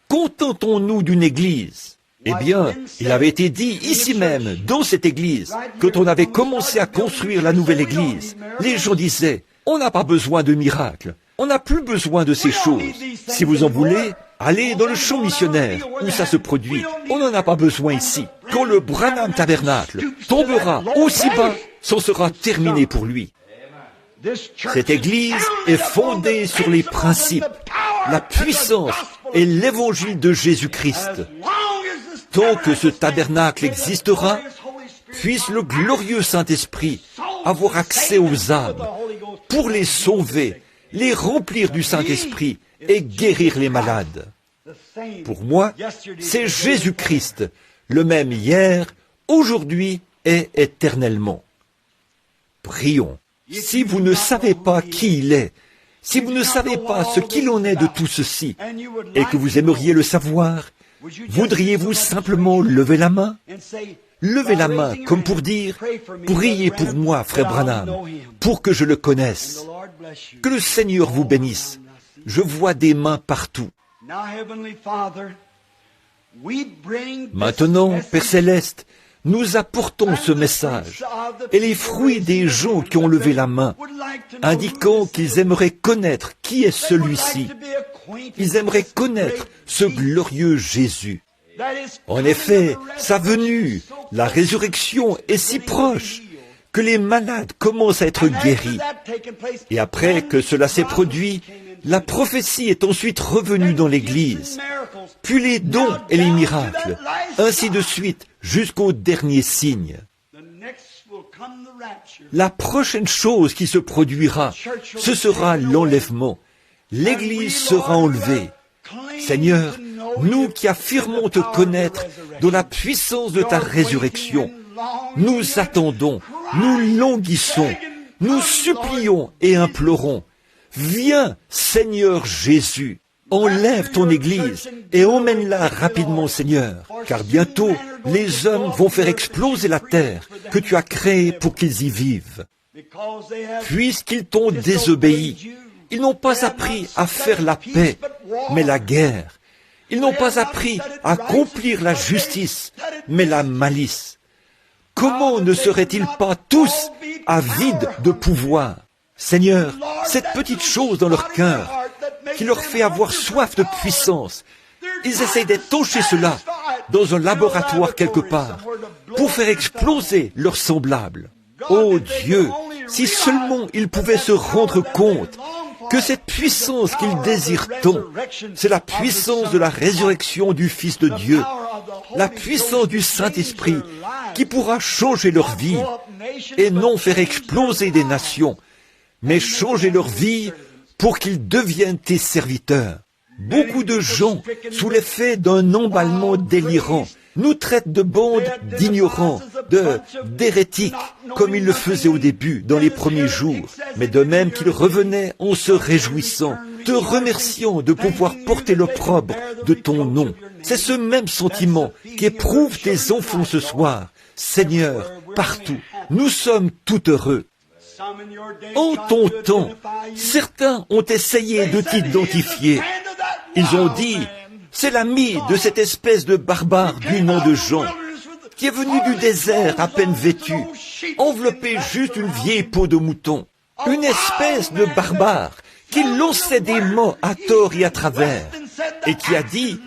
Contentons-nous d'une église. Eh bien, il avait été dit ici même, dans cette église, quand on avait commencé à construire la nouvelle église, les gens disaient, on n'a pas besoin de miracles, on n'a plus besoin de ces choses. Si vous en voulez, allez dans le champ missionnaire, où ça se produit. On n'en a pas besoin ici. Quand le Branham Tabernacle tombera aussi bas, c'en sera terminé pour lui. Cette église est fondée sur les principes, la puissance et l'évangile de Jésus-Christ. Tant que ce tabernacle existera, puisse le glorieux Saint-Esprit avoir accès aux âmes pour les sauver, les remplir du Saint-Esprit et guérir les malades. Pour moi, c'est Jésus-Christ, le même hier, aujourd'hui et éternellement. Prions. Si vous ne savez pas qui il est, si vous ne savez pas ce qu'il en est de tout ceci, et que vous aimeriez le savoir, voudriez-vous simplement lever la main? Levez la main comme pour dire, priez pour moi, frère Branham, pour que je le connaisse. Que le Seigneur vous bénisse. Je vois des mains partout. Maintenant, Père Céleste, nous apportons ce message et les fruits des gens qui ont levé la main, indiquant qu'ils aimeraient connaître qui est celui-ci. Ils aimeraient connaître ce glorieux Jésus. En effet, sa venue, la résurrection est si proche que les malades commencent à être guéris. Et après que cela s'est produit, la prophétie est ensuite revenue dans l'Église, puis les dons et les miracles, ainsi de suite jusqu'au dernier signe. La prochaine chose qui se produira, ce sera l'enlèvement. L'Église sera enlevée. Seigneur, nous qui affirmons te connaître dans la puissance de ta résurrection, nous attendons, nous languissons, nous supplions et implorons. Viens, Seigneur Jésus, enlève ton Église et emmène-la rapidement, Seigneur, car bientôt les hommes vont faire exploser la terre que tu as créée pour qu'ils y vivent. Puisqu'ils t'ont désobéi, ils n'ont pas appris à faire la paix, mais la guerre. Ils n'ont pas appris à accomplir la justice, mais la malice. Comment ne seraient-ils pas tous avides de pouvoir? Seigneur, cette petite chose dans leur cœur qui leur fait avoir soif de puissance, ils essayent d'étancher cela dans un laboratoire quelque part pour faire exploser leurs semblables. Oh Dieu, si seulement ils pouvaient se rendre compte que cette puissance qu'ils désirent tant, c'est la puissance de la résurrection du Fils de Dieu, la puissance du Saint-Esprit qui pourra changer leur vie et non faire exploser des nations, mais changer leur vie pour qu'ils deviennent tes serviteurs. Beaucoup de gens, sous l'effet d'un emballement délirant, nous traitent de bandes d'ignorants, d'hérétiques, comme ils le faisaient au début, dans les premiers jours, mais de même qu'ils revenaient en se réjouissant, te remerciant de pouvoir porter l'opprobre de ton nom. C'est ce même sentiment qu'éprouvent tes enfants ce soir. Seigneur, partout, nous sommes tout heureux. En ton temps, certains ont essayé de t'identifier. Ils ont dit, c'est l'ami de cette espèce de barbare du nom de Jean, qui est venu du désert à peine vêtu, enveloppé juste d'une vieille peau de mouton. Une espèce de barbare qui lançait des mots à tort et à travers, et qui a dit,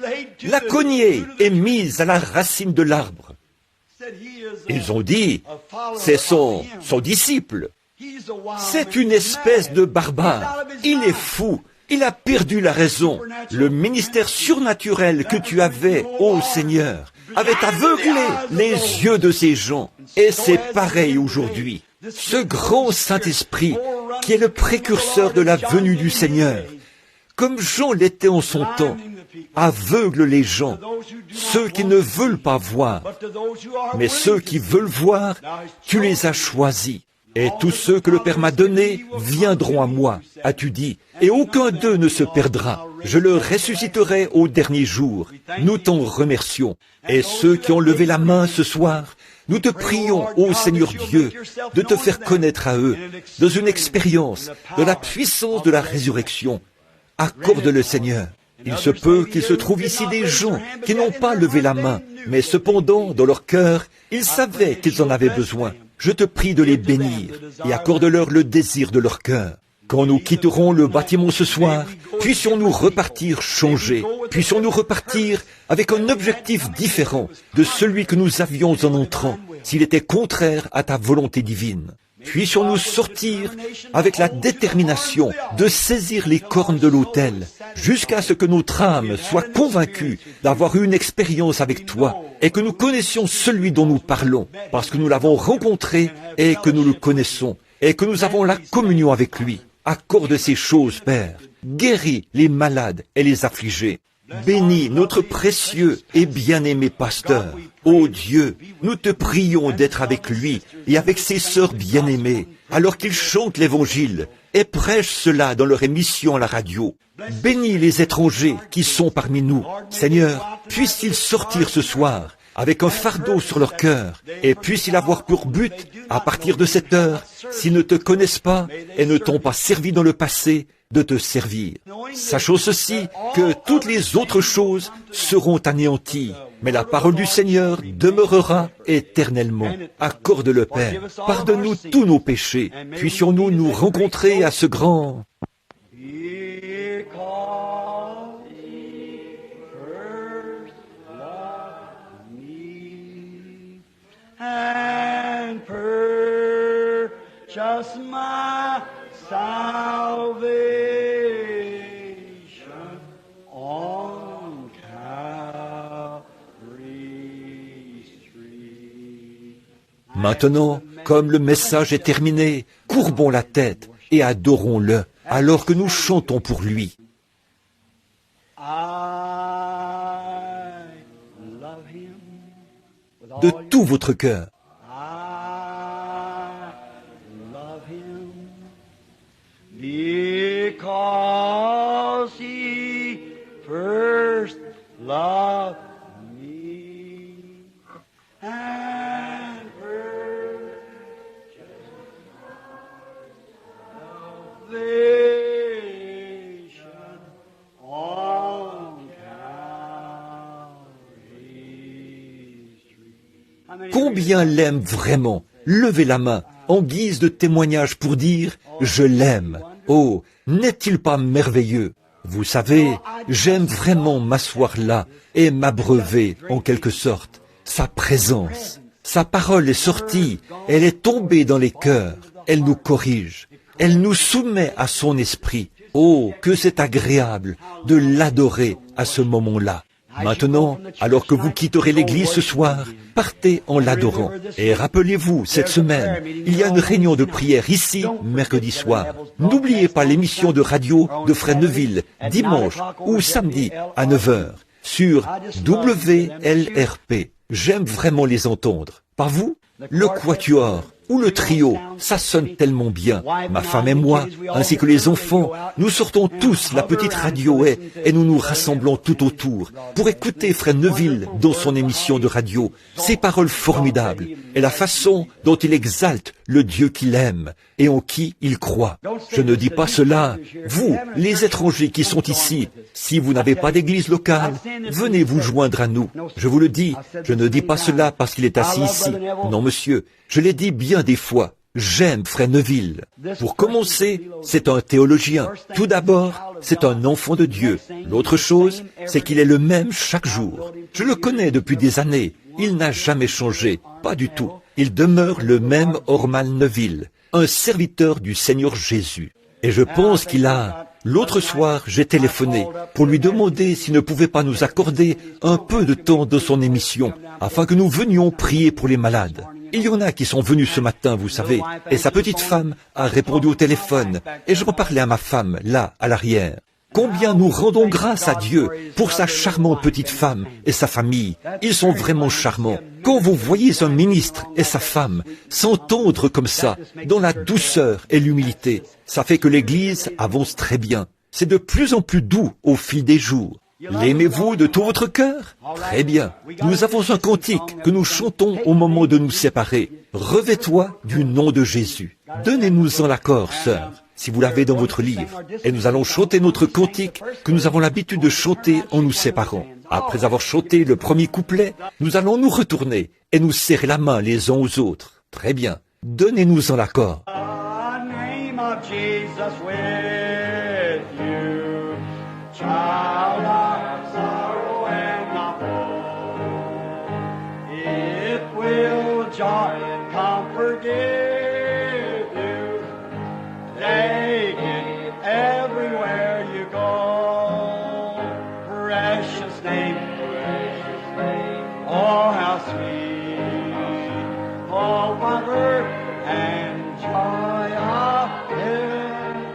la cognée est mise à la racine de l'arbre. Ils ont dit, c'est son disciple. C'est une espèce de barbare. Il est fou. Il a perdu la raison. Le ministère surnaturel que tu avais, ô Seigneur, avait aveuglé les yeux de ces gens. Et c'est pareil aujourd'hui. Ce grand Saint-Esprit, qui est le précurseur de la venue du Seigneur, comme Jean l'était en son temps, aveugle les gens, ceux qui ne veulent pas voir. Mais ceux qui veulent voir, tu les as choisis. Et tous ceux que le Père m'a donnés viendront à moi, as-tu dit, et aucun d'eux ne se perdra. Je le ressusciterai au dernier jour. Nous t'en remercions. Et ceux qui ont levé la main ce soir, nous te prions, ô Seigneur Dieu, de te faire connaître à eux, dans une expérience de la puissance de la résurrection. Accorde-le, Seigneur. Il se peut qu'il se trouve ici des gens qui n'ont pas levé la main, mais cependant, dans leur cœur, ils savaient qu'ils en avaient besoin. Je te prie de les bénir et accorde-leur le désir de leur cœur. Quand nous quitterons le bâtiment ce soir, puissions-nous repartir changés, puissions-nous repartir avec un objectif différent de celui que nous avions en entrant, s'il était contraire à ta volonté divine. Puissions-nous sortir avec la détermination de saisir les cornes de l'autel, jusqu'à ce que notre âme soit convaincue d'avoir eu une expérience avec toi, et que nous connaissions celui dont nous parlons, parce que nous l'avons rencontré et que nous le connaissons, et que nous avons la communion avec lui. Accorde ces choses, Père. Guéris les malades et les affligés. Bénis notre précieux et bien-aimé pasteur. Ô Dieu, nous te prions d'être avec lui et avec ses sœurs bien-aimées, alors qu'ils chantent l'Évangile et prêchent cela dans leur émission à la radio. Bénis les étrangers qui sont parmi nous. Seigneur, puissent-ils sortir ce soir avec un fardeau sur leur cœur, et puissent-ils avoir pour but, à partir de cette heure, s'ils ne te connaissent pas et ne t'ont pas servi dans le passé, de te servir. Sachons ceci, que toutes les autres choses seront anéanties, mais la parole du Seigneur demeurera éternellement. Accorde-le, Père. Pardonne-nous tous nos péchés. Puissions-nous nous rencontrer à ce grand... And purchase my salvation on Calvary's tree. Maintenant, comme le message est terminé, courbons la tête et adorons-le alors que nous chantons pour lui. De tout votre cœur. Because he first loved me and purchased salvation on Calvary's tree. Combien l'aime vraiment? Levez la main en guise de témoignage pour dire « Je l'aime ». Oh, n'est-il pas merveilleux? Vous savez, j'aime vraiment m'asseoir là et m'abreuver, en quelque sorte. Sa présence, sa parole est sortie, elle est tombée dans les cœurs, elle nous corrige, elle nous soumet à son esprit. Oh, que c'est agréable de l'adorer à ce moment-là. Maintenant, alors que vous quitterez l'église ce soir, partez en l'adorant. Et rappelez-vous, cette semaine, il y a une réunion de prière ici, mercredi soir. N'oubliez pas l'émission de radio de Frère Neville, dimanche ou samedi à 9h, sur WLRP. J'aime vraiment les entendre. Pas vous? Le quatuor ou le trio, ça sonne tellement bien. Ma femme et moi, ainsi que les enfants, nous sortons tous la petite radio et nous nous rassemblons tout autour pour écouter Frère Neville dans son émission de radio, ses paroles formidables et la façon dont il exalte le Dieu qu'il aime et en qui il croit. Je ne dis pas cela, vous, les étrangers qui sont ici, si vous n'avez pas d'église locale, venez vous joindre à nous. Je vous le dis, je ne dis pas cela parce qu'il est assis ici. Non, monsieur, je l'ai dit bien des fois. J'aime Frère Neville. Pour commencer, c'est un théologien. Tout d'abord, c'est un enfant de Dieu. L'autre chose, c'est qu'il est le même chaque jour. Je le connais depuis des années. Il n'a jamais changé. Pas du tout. Il demeure le même Ormal Neville, un serviteur du Seigneur Jésus. Et je pense qu'il a... L'autre soir, j'ai téléphoné pour lui demander s'il ne pouvait pas nous accorder un peu de temps de son émission, afin que nous venions prier pour les malades. Il y en a qui sont venus ce matin, vous savez, et sa petite femme a répondu au téléphone, et j'en parlais à ma femme, là, à l'arrière. Combien nous rendons grâce à Dieu pour sa charmante petite femme et sa famille. Ils sont vraiment charmants. Quand vous voyez un ministre et sa femme s'entendre comme ça, dans la douceur et l'humilité, ça fait que l'Église avance très bien. C'est de plus en plus doux au fil des jours. L'aimez-vous de tout votre cœur? Très bien. Nous avons un cantique que nous chantons au moment de nous séparer. Revêt-toi du nom de Jésus. Donnez-nous-en l'accord, sœur, si vous l'avez dans votre livre. Et nous allons chanter notre cantique que nous avons l'habitude de chanter en nous séparant. Après avoir chanté le premier couplet, nous allons nous retourner et nous serrer la main les uns aux autres. Très bien. Donnez-nous-en l'accord.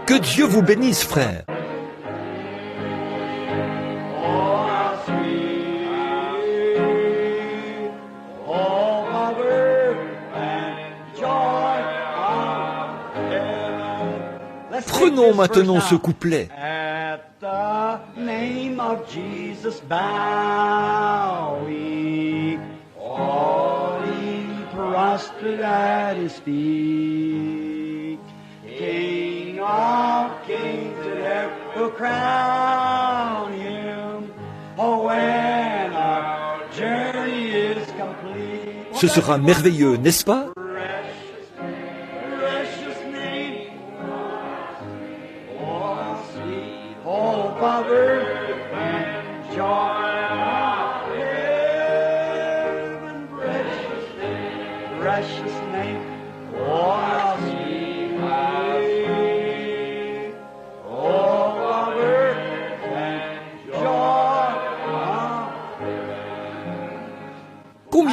Que Dieu vous bénisse, frère. Prenons maintenant ce couplet. At the name of Jesus bow we, all ye prostrate at his feet. King of kings and ever crown him. Oh, when our journey is complete. Ce sera merveilleux, n'est-ce pas?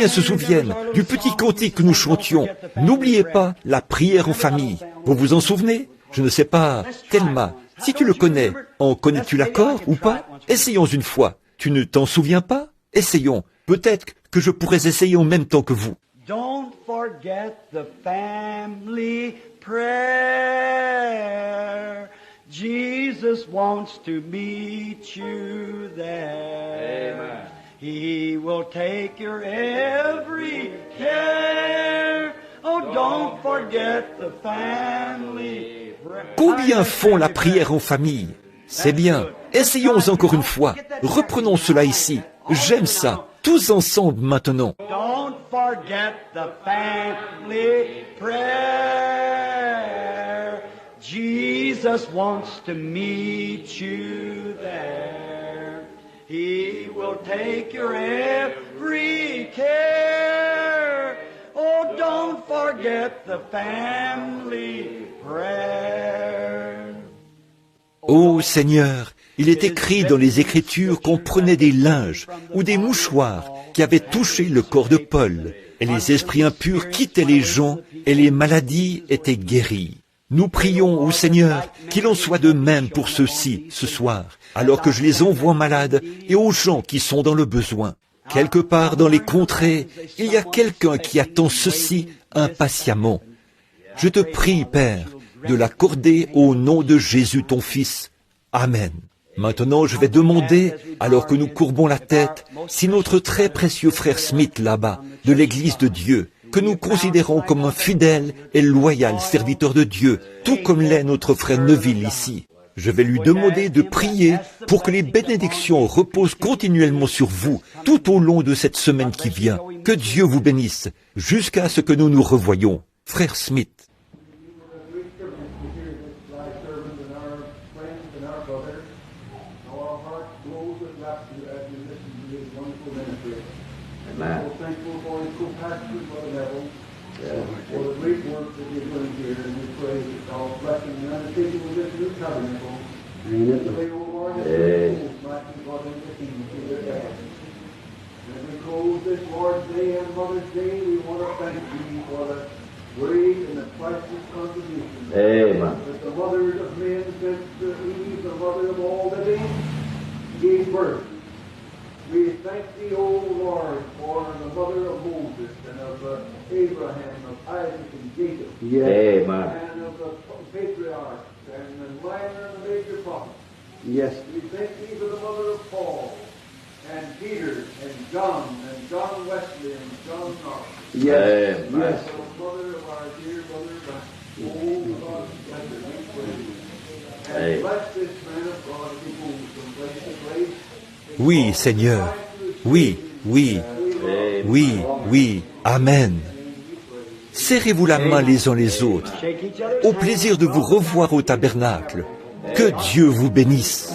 Combien se souviennent du petit cantique que nous chantions? N'oubliez pas la prière en famille. Vous vous en souvenez? Je ne sais pas, Thelma, si tu le connais, en connais-tu l'accord ou pas? Essayons une fois. Tu ne t'en souviens pas? Essayons. Peut-être que je pourrais essayer en même temps que vous. Don't forget the family prayer. Jesus wants to meet you there. Amen. He will take your every care. Oh, don't forget the family prayer. Combien font la prière en famille? C'est bien. Essayons encore une fois. Reprenons cela ici. J'aime ça. Tous ensemble maintenant. Don't forget the family prayer. Jesus wants to meet you there. He will take your every care. Oh, don't forget the family prayer. Ô Seigneur, il est écrit dans les Écritures qu'on prenait des linges ou des mouchoirs qui avaient touché le corps de Paul, et les esprits impurs quittaient les gens et les maladies étaient guéries. Nous prions au Seigneur qu'il en soit de même pour ceux-ci ce soir, alors que je les envoie malades et aux gens qui sont dans le besoin. Quelque part dans les contrées, il y a quelqu'un qui attend ceci impatiemment. Je te prie, Père, de l'accorder au nom de Jésus ton Fils. Amen. Maintenant, je vais demander, alors que nous courbons la tête, si notre très précieux frère Smith là-bas, de l'Église de Dieu, que nous considérons comme un fidèle et loyal serviteur de Dieu, tout comme l'est notre frère Neville ici. Je vais lui demander de prier pour que les bénédictions reposent continuellement sur vous, tout au long de cette semaine qui vient. Que Dieu vous bénisse, jusqu'à ce que nous nous revoyions. Frère Smith. Amen. Thankful for his co-pastor, Brother Neville, for the great work that he's doing here, and we pray that God's blessing and undertaking with this new tabernacle. We pray, O Lord, that the souls might be brought into the kingdom through their death. And as we close this Lord's Day and Mother's Day, we want to thank you for the great and the priceless contribution Amen. that the mother of men, since Eve, the mother of all living, gave birth. We thank thee, O Lord, for the mother of Moses and of Abraham, of Isaac and Jacob, Amen. and of the patriarchs and the minor and the major prophets. Yes. We thank thee for the mother of Paul and Peter and John Wesley and John Knox. Yes. And for the mother of our dear mother, oh God, bless her, we pray. And Amen. bless this man of God as he moves from place to place. Oui, Seigneur. Oui, oui, oui, oui. Amen. Serrez-vous la main les uns les autres. Au plaisir de vous revoir au tabernacle. Que Dieu vous bénisse.